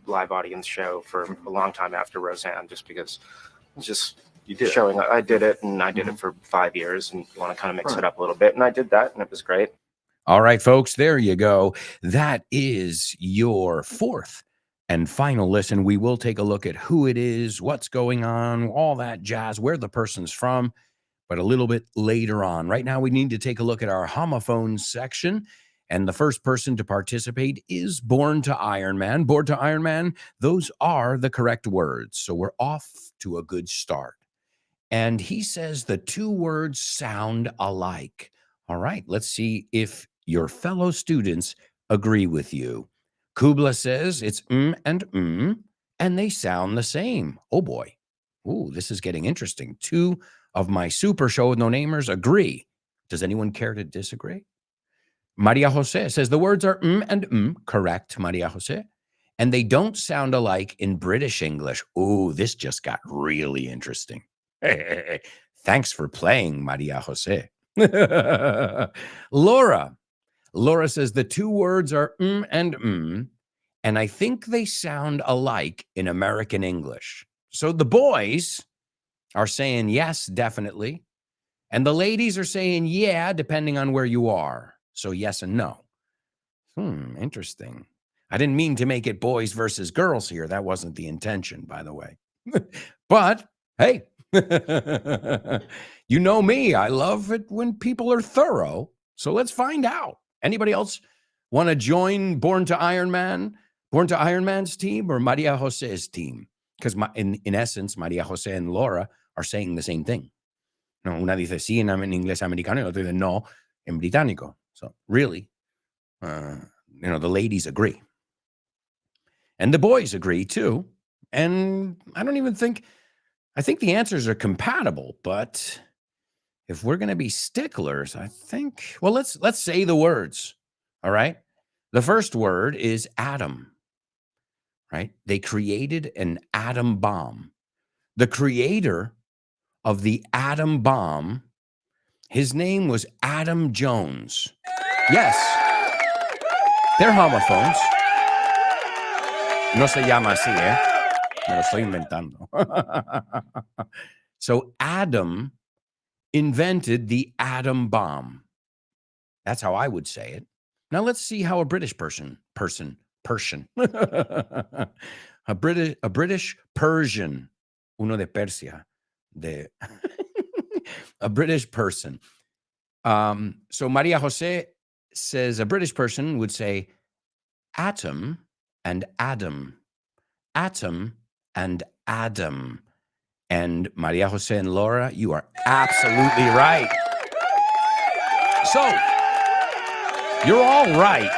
[SPEAKER 5] live audience show for a long time after Roseanne, just because it's just showing. I did it, and I did it for 5 years, and you want to kind of mix it up a little bit, and I did that, and it was great.
[SPEAKER 1] All right, folks, there you go. That is your fourth and final listen. We will take a look at who it is, what's going on, all that jazz, where the person's from, but a little bit later on. Right now, we need to take a look at our homophones section. And the first person to participate is Born to Iron Man. Born to Iron Man, those are the correct words. So we're off to a good start. And he says the two words sound alike. All right, let's see if your fellow students agree with you. Kubla says it's and they sound the same. Oh boy. Ooh, this is getting interesting. Two of my super show with no namers agree. Does anyone care to disagree? Maria Jose says the words are and correct, Maria Jose. And they don't sound alike in British English. Ooh, this just got really interesting. Thanks for playing, Maria Jose. Laura says the two words are and I think they sound alike in American English. So the boys are saying yes, definitely. And the ladies are saying yeah, depending on where you are. So yes and no. Interesting. I didn't mean to make it boys versus girls here. That wasn't the intention, by the way. But hey, you know me. I love it when people are thorough. So let's find out. Anybody else want to join Born to Iron Man's team or Maria Jose's team? Because in essence, Maria Jose and Laura are saying the same thing. No, una dice sí en inglés americano, y otra dice no en británico. So really, the ladies agree. And the boys agree too. And I think the answers are compatible, but if we're going to be sticklers, I think, well, let's say the words. All right. The first word is atom, right? They created an atom bomb. The creator of the atom bomb, his name was Adam Jones. Yes. They're homophones. No se llama así, Me lo estoy inventando. So Adam invented the atom bomb. That's how I would say it. Now let's see how a British person, a British Persian, uno de Persia, a British person. So Maria Jose says a British person would say atom and Adam, atom and Adam. And Maria Jose and Laura, you are absolutely right. So you're all right.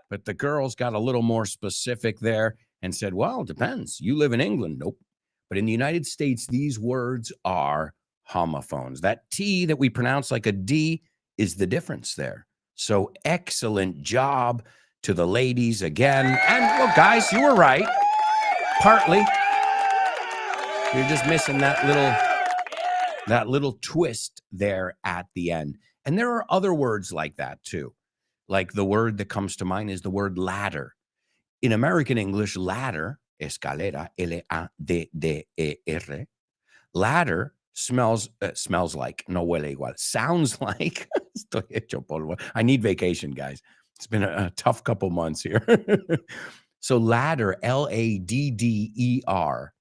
[SPEAKER 1] But the girls got a little more specific there and said, well, it depends. You live in England. Nope. But in the United States, these words are homophones. That T that we pronounce like a D is the difference there. So excellent job to the ladies again. And well, guys, you were right. Partly. You're just missing that little twist there at the end. And there are other words like that too. Like the word that comes to mind is the word ladder. In American English, ladder, escalera, L-A-D-D-E-R, ladder smells like, no huele igual, sounds like, estoy hecho polvo. I need vacation, guys. It's been a tough couple months here. So ladder, L-A-D-D-E-R,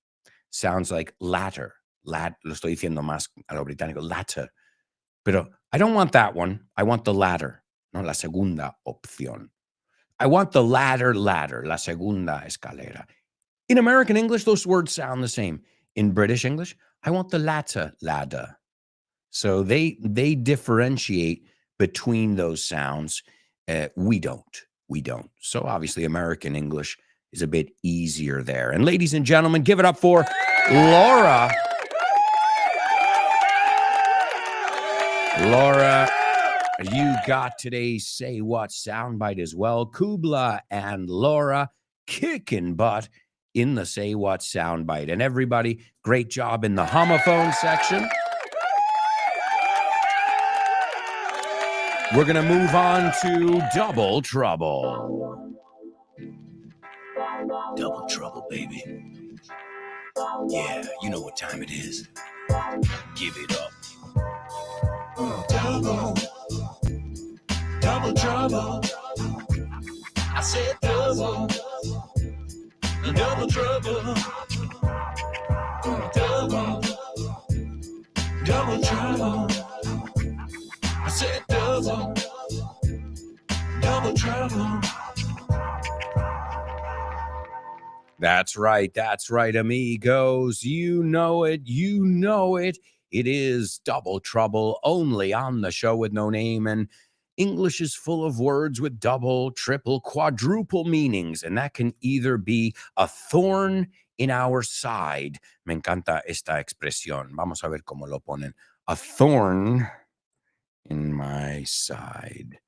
[SPEAKER 1] sounds like latter. Lo estoy diciendo más a lo británico, latter. Pero I don't want that one. I want the ladder, no la segunda opción. I want the ladder, la segunda escalera. In American English, those words sound the same. In British English, I want the latter, ladder. So they differentiate between those sounds. We don't. So obviously American English is a bit easier there. And ladies and gentlemen, give it up for Laura. Laura, you got today's Say What soundbite as well. Kubla and Laura kicking butt in the Say What soundbite. And everybody, great job in the homophone section. We're going to move on to Double Trouble.
[SPEAKER 6] Double trouble, baby. Yeah, you know what time it is. Give it up. Double trouble. I said double trouble. Double trouble. I said double trouble.
[SPEAKER 1] That's right, amigos. You know it. It is Double Trouble, only on the Show with No Name. And English is full of words with double, triple, quadruple meanings. And that can either be a thorn in our side. Me encanta esta expresión. Vamos a ver cómo lo ponen. A thorn in my side.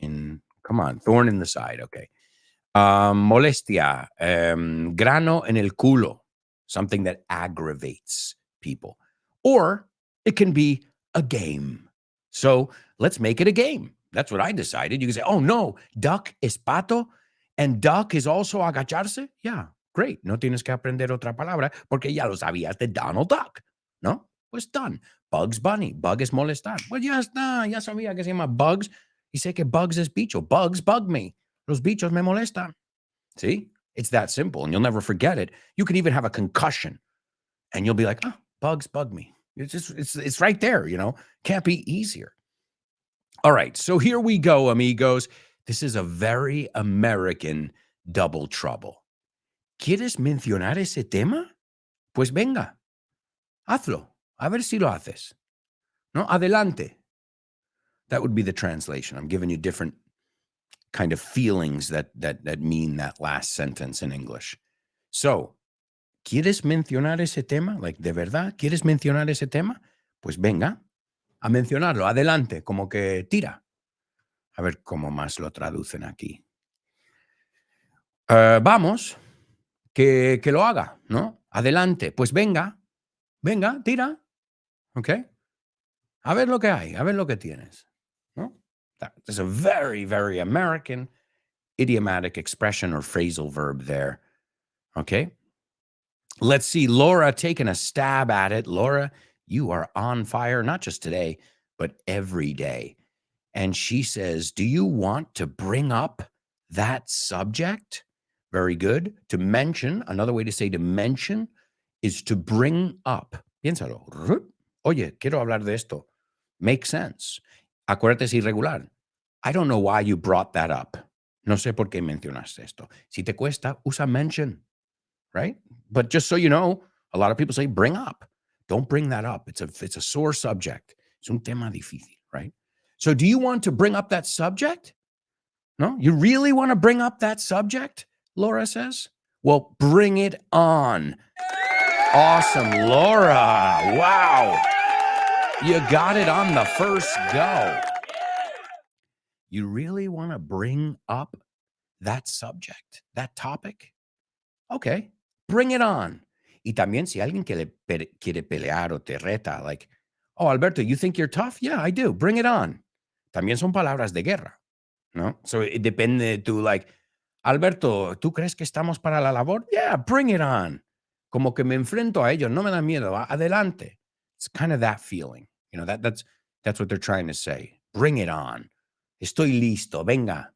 [SPEAKER 1] Come on, thorn in the side. Okay. Molestia, grano en el culo, something that aggravates people. Or it can be a game. So let's make it a game. That's what I decided. You can say, oh no, duck es pato, and duck is also agacharse. Yeah, great. No tienes que aprender otra palabra porque ya lo sabías de Donald Duck. ¿No? Pues done. Bugs Bunny, bug es molestar. Pues ya está, ya sabía que se llama Bugs. Y sé que Bugs es bicho. Bugs bug me. Los bichos me molestan. See? It's that simple, and you'll never forget it. You can even have a concussion, and you'll be like, oh, bugs bug me. It's right there, Can't be easier. All right, so here we go, amigos. This is a very American double trouble. ¿Quieres mencionar ese tema? Pues venga, hazlo. A ver si lo haces. No, adelante. That would be the translation. I'm giving you different kind of feelings that mean that last sentence in English. So, ¿quieres mencionar ese tema? Like, ¿de verdad quieres mencionar ese tema? Pues venga a mencionarlo. Adelante, como que tira. A ver cómo más lo traducen aquí. Vamos, que lo haga, ¿no? Adelante, pues venga, tira. ¿Ok? A ver lo que hay, a ver lo que tienes. ¿No? There's a very, very American idiomatic expression or phrasal verb there. Okay. Let's see. Laura taking a stab at it. Laura, you are on fire, not just today, but every day. And she says, do you want to bring up that subject? Very good. To mention, another way to say to mention is to bring up. Piénsalo. Oye, quiero hablar de esto. Makes sense. Acuérdate, es irregular. I don't know why you brought that up. No sé por qué mencionaste esto. Si te cuesta, usa mention, right? But just so you know, a lot of people say bring up. Don't bring that up. It's a sore subject. Es un tema difícil, right? So do you want to bring up that subject? No? You really want to bring up that subject? Laura says. Well, bring it on. Awesome, Laura. Wow. You got it on the first go. You really want to bring up that subject, that topic? Okay, bring it on. Y también si alguien quiere pelear o te reta, like, oh, Alberto, you think you're tough? Yeah, I do. Bring it on. También son palabras de guerra, ¿no? So it depende tú, like, Alberto, ¿tú crees que estamos para la labor? Yeah, bring it on. Como que me enfrento a ellos, no me da miedo, adelante. It's kind of that feeling. That's what they're trying to say. Bring it on. Estoy listo, venga.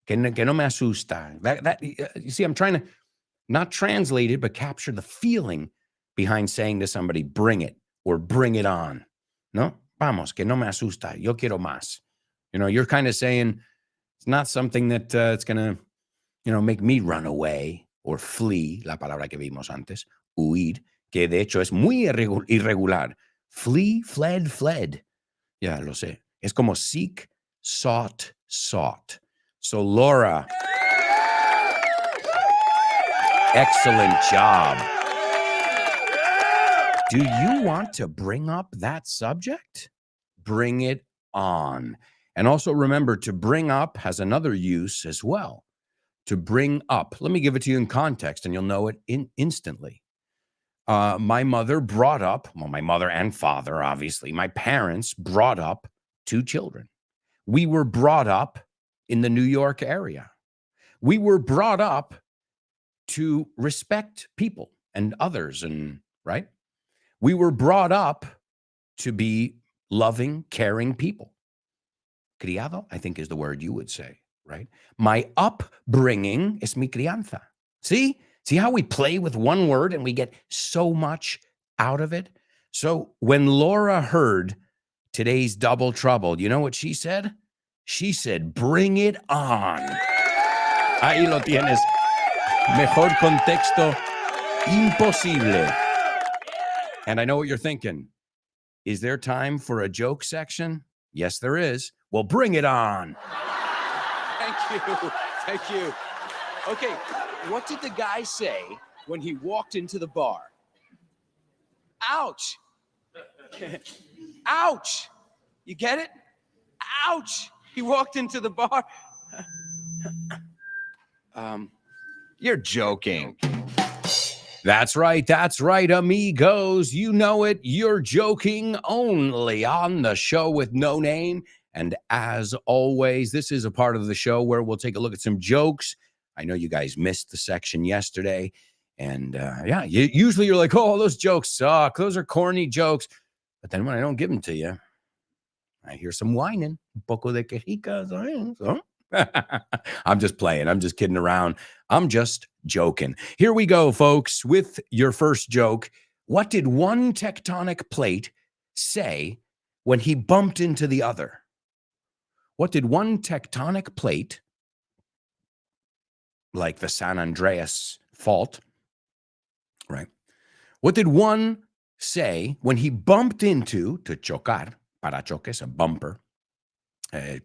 [SPEAKER 1] Que no me asusta. You see, I'm trying to not translate it, but capture the feeling behind saying to somebody, bring it or bring it on. No? Vamos, que no me asusta. Yo quiero más. You're kind of saying it's not something that it's going to, make me run away or flee, la palabra que vimos antes, huir, que de hecho es muy irregular. Flee, fled. Ya lo sé. Es como seek, sought. So Laura, excellent job. Do you want to bring up that subject? Bring it on. And also remember, to bring up has another use as well. to bring up. Let me give it to you in context and you'll know it instantly. My mother brought up, well, my mother and father, obviously, my parents brought up 2 children. We were brought up in the New York area. We were brought up to respect people and others, and right? We were brought up to be loving, caring people. Criado, I think, is the word you would say, right? My upbringing es mi crianza. See how we play with one word and we get so much out of it? So when Laura heard today's Double Trouble, you know what she said? She said, bring it on. Ahí lo tienes. Mejor contexto imposible. And I know what you're thinking. Is there time for a joke section? Yes, there is. Well, bring it on. Thank you. Okay, what did the guy say when he walked into the bar? Ouch. Ouch. You get it? Ouch. He walked into the bar.
[SPEAKER 7] You're joking.
[SPEAKER 1] That's right, amigos. You know it. You're joking only on the show with no name. And as always, this is a part of the show where we'll take a look at some jokes. I know you guys missed the section yesterday. And usually you're like, oh, those jokes suck. Those are corny jokes. But then when I don't give them to you, I hear some whining. Un poco de quejicas. I'm just playing. I'm just kidding around. I'm just joking. Here we go, folks, with your first joke. What did one tectonic plate say when he bumped into the other? What did one tectonic plate, like the San Andreas fault, right? What did one say when he bumped into, to chocar, parachoques, a bumper,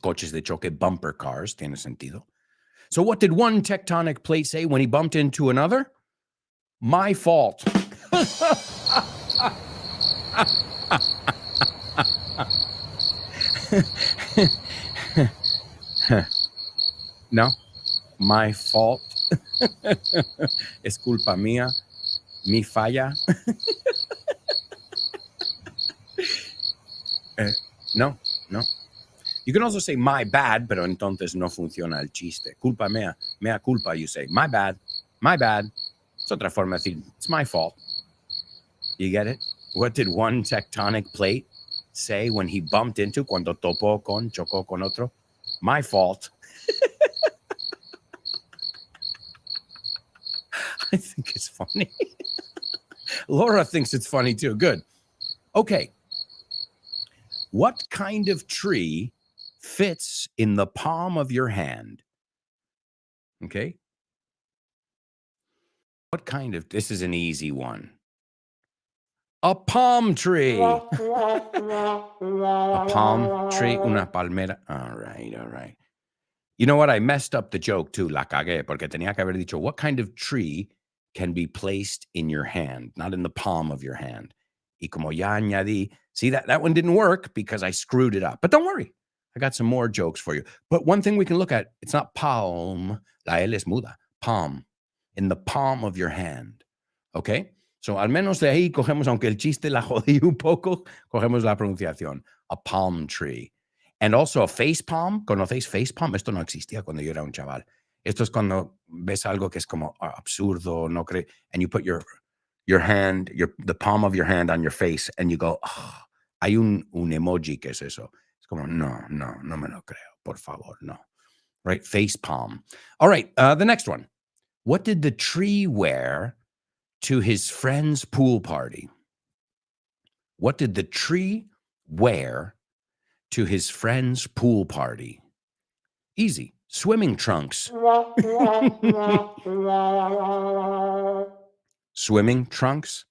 [SPEAKER 1] coches de choque, bumper cars, tiene sentido. So what did one tectonic plate say when he bumped into another? My fault. No, my fault. Es culpa mía. Mi falla. No. You can also say my bad, pero entonces no funciona el chiste. Culpa mea, mea culpa, you say. My bad. Es otra forma de decir, it's my fault. You get it? What did one tectonic plate say when he bumped into, cuando chocó con otro? My fault. I think it's funny. Laura thinks it's funny too. Good. Okay. What kind of tree fits in the palm of your hand? Okay. What kind of, this is an easy one. A palm tree. A palm tree, una palmera. All right. You know what? I messed up the joke too. La cagué, porque tenía que haber dicho, what kind of tree can be placed in your hand, not in the palm of your hand? Y como ya añadí, see, that one didn't work because I screwed it up. But don't worry. I got some more jokes for you. But one thing we can look at, it's not palm. La L es muda. Palm. In the palm of your hand. Okay? So al menos de ahí cogemos, aunque el chiste la jodí un poco, cogemos la pronunciación. A palm tree. And also a face palm. ¿Conocéis face palm? Esto no existía cuando yo era un chaval. Esto es cuando ves algo que es como absurdo, no cree, and you put your hand, the palm of your hand on your face, and you go, oh, hay un emoji que es eso. It's como, no me lo creo, por favor, no. Right? Face palm. All right, the next one. What did the tree wear to his friend's pool party? What did the tree wear to his friend's pool party? Easy. Swimming trunks. Swimming trunks.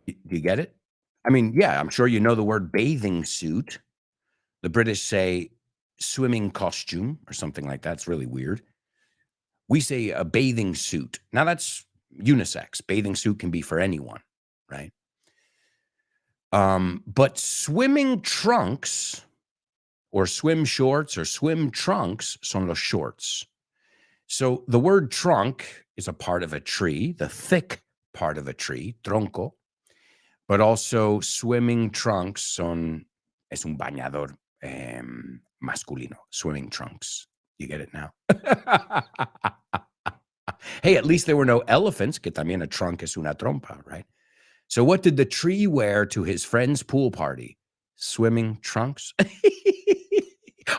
[SPEAKER 1] Do you get it? I mean, yeah, I'm sure you know the word bathing suit. The British say swimming costume or something like that. It's really weird. We say a bathing suit. Now that's unisex. Bathing suit can be for anyone, right? But swimming trunks or swim shorts or swim trunks son los shorts. So the word trunk is a part of a tree, the thick part of a tree, tronco, but also swimming trunks es un bañador masculino, swimming trunks. You get it now? Hey, at least there were no elephants, que también a trunk es una trompa, right? So what did the tree wear to his friend's pool party? Swimming trunks?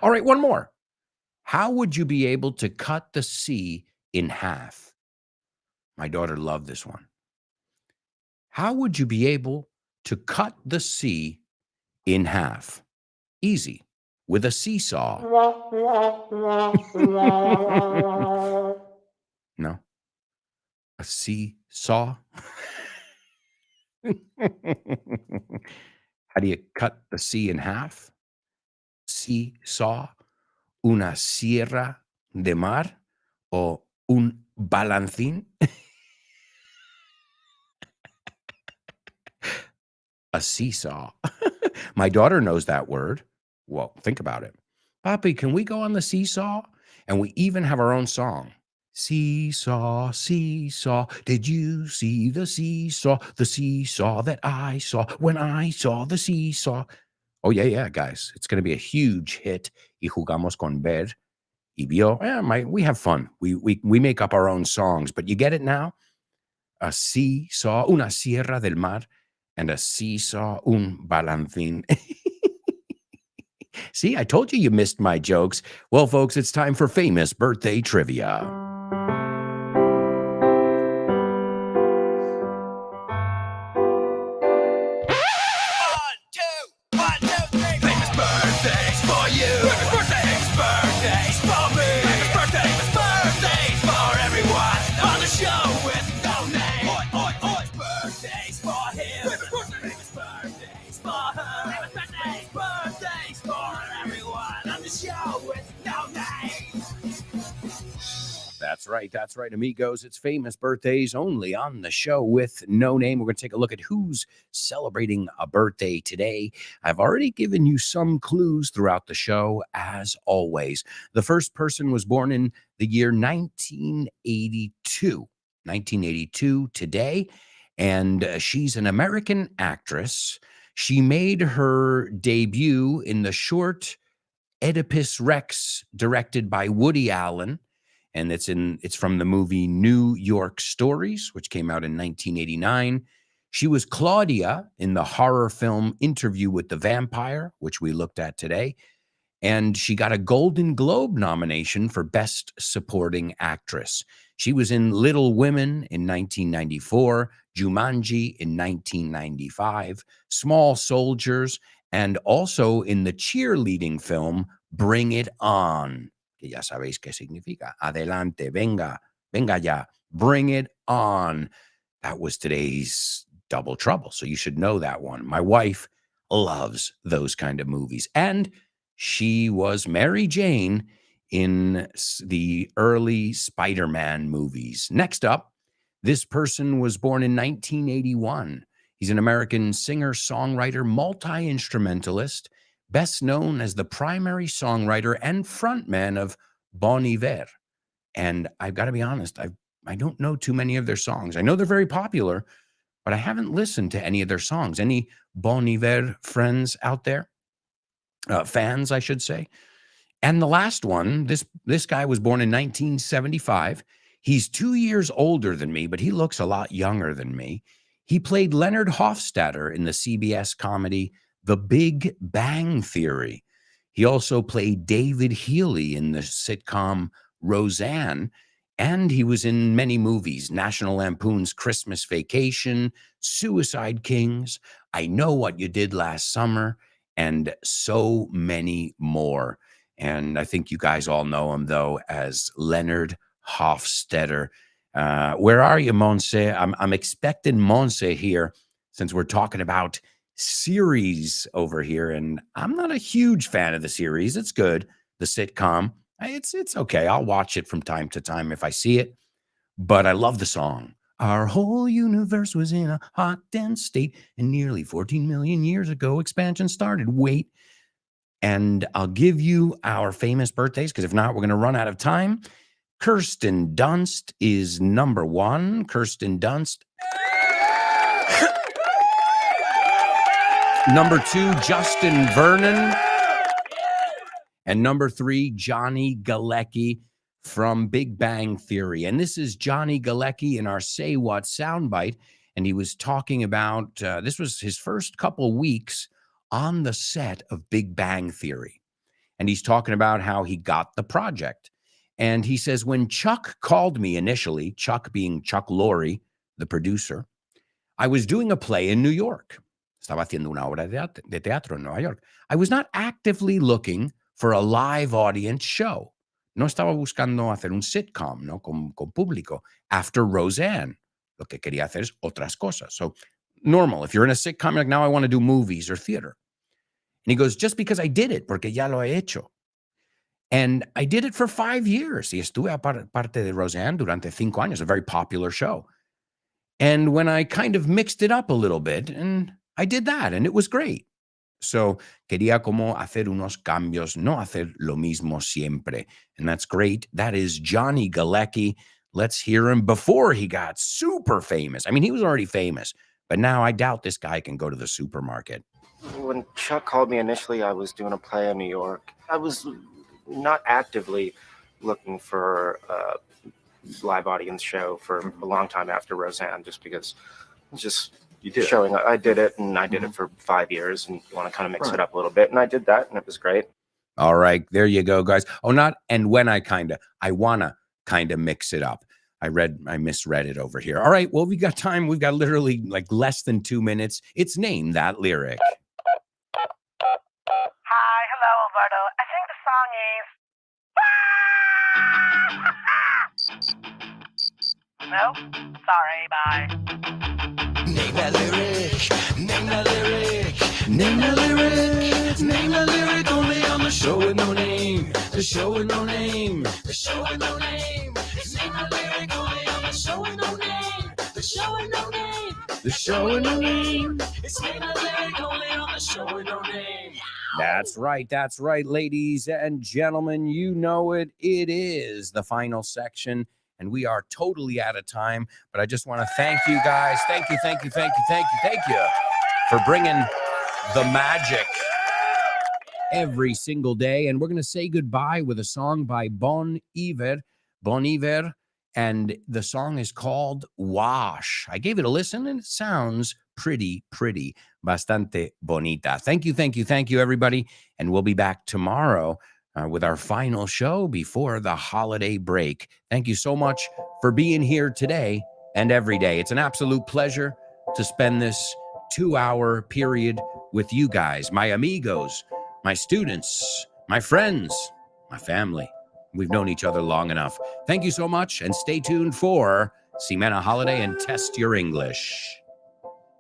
[SPEAKER 1] All right, one more. How would you be able to cut the sea in half? My daughter loved this one. How would you be able to cut the sea in half? Easy, with a seesaw. No? A seesaw? How do you cut the sea in half? Seesaw, una sierra de mar, o un balancín? A seesaw. My daughter knows that word. Well, think about it. Papi, can we go on the seesaw? And we even have our own song. Seesaw, seesaw, did you see the seesaw that I saw when I saw the seesaw? Oh, yeah, guys. It's going to be a huge hit. Y jugamos con ver y vio. We have fun. We make up our own songs, but you get it now? A seesaw, una sierra del mar, and a seesaw, un balancín. See, I told you missed my jokes. Well, folks, it's time for famous birthday trivia. That's right, amigos. It's famous birthdays only on the show with no name. We're going to take a look at who's celebrating a birthday today. I've already given you some clues throughout the show, as always. The first person was born in the year 1982. 1982 today, and she's an American actress. She made her debut in the short Oedipus Rex, directed by Woody Allen. And it's from the movie New York Stories, which came out in 1989. She was Claudia in the horror film Interview with the Vampire, which we looked at today. And she got a Golden Globe nomination for Best Supporting Actress. She was in Little Women in 1994, Jumanji in 1995, Small Soldiers, and also in the cheerleading film Bring It On. Que ya sabéis qué significa. Adelante, venga ya, bring it on. That was today's Double Trouble, so you should know that one. My wife loves those kind of movies. And she was Mary Jane in the early Spider-Man movies. Next up, this person was born in 1981. He's an American singer, songwriter, multi-instrumentalist, best known as the primary songwriter and frontman of Bon Iver. And I've got to be honest, I don't know too many of their songs. I know they're very popular, but I haven't listened to any of their songs. Any Bon Iver friends out there? Fans, I should say. And the last one, this guy was born in 1975. He's 2 years older than me, but he looks a lot younger than me. He played Leonard Hofstadter in the CBS comedy The Big Bang Theory. He also played David Healy in the sitcom Roseanne, and he was in many movies: National Lampoon's Christmas Vacation, Suicide Kings, I Know What You Did Last Summer, and so many more. And I think you guys all know him, though, as Leonard Hofstadter. Where are you, Monse? I'm expecting Monse here, since we're talking about series over here, and I'm not a huge fan of the series. It's good, the sitcom. It's okay. I'll watch it from time to time if I see it, but I love the song. Our whole universe was in a hot, dense state, and nearly 14 million years ago, expansion started. Wait, and I'll give you our famous birthdays, because if not, we're going to run out of time. Kirsten Dunst is number 1. Kirsten Dunst. Number 2, Justin Vernon. And number 3, Johnny Galecki from Big Bang Theory. And this is Johnny Galecki in our Say What soundbite. And he was talking about, this was his first couple weeks on the set of Big Bang Theory. And he's talking about how he got the project. And he says, when Chuck called me initially, Chuck being Chuck Lorre, the producer, I was doing a play in New York. Estaba haciendo una obra de teatro en Nueva York. I was not actively looking for a live audience show. No estaba buscando hacer un sitcom, ¿no? Con público. After Roseanne, lo que quería hacer es otras cosas. So normal, if you're in a sitcom, like, now I want to do movies or theater. And he goes, just because I did it, porque ya lo he hecho. And I did it for 5 years. Y estuve aparte de Roseanne durante 5 años, a very popular show. And when I kind of mixed it up a little bit, and I did that, and it was great. So quería como hacer unos cambios, no hacer lo mismo siempre. And that's great. That is Johnny Galecki. Let's hear him before he got super famous. I mean, he was already famous, but now I doubt this guy can go to the supermarket.
[SPEAKER 5] When Chuck called me initially, I was doing a play in New York. I was not actively looking for a live audience show for a long time after Roseanne, just because it's just showing. I did it, and I did it for 5 years, and you want to kind of mix it up a little bit, and I did that, and it was great.
[SPEAKER 1] All right, there you go, guys. Oh, not and when I wanna kind of mix it up. I misread it over here. All right, well, we got time. We've got literally like less than 2 minutes. It's Name That Lyric.
[SPEAKER 8] Hi, hello, Alberto. I think the song is. No? Sorry, bye.
[SPEAKER 6] Name that lyric, name that lyric, name that lyric, name that lyric only on the show with no name, the show with no name, the show with no name. Name that lyric only on the show with no name, the show with no name, the show with no name. It's name that lyric only on the show with no name.
[SPEAKER 1] That's right, ladies and gentlemen. You know it. It is the final section. And we are totally out of time, but I just want to thank you guys. Thank you for bringing the magic every single day. And we're going to say goodbye with a song by Bon Iver, and the song is called Wash. I gave it a listen, and it sounds pretty, bastante bonita. Thank you, everybody. And we'll be back tomorrow with our final show before the holiday break. Thank you so much for being here today and every day. It's an absolute pleasure to spend this 2-hour period with you guys, my amigos, my students, my friends, my family. We've known each other long enough. Thank you so much, and stay tuned for Ximena Holiday and Test Your English.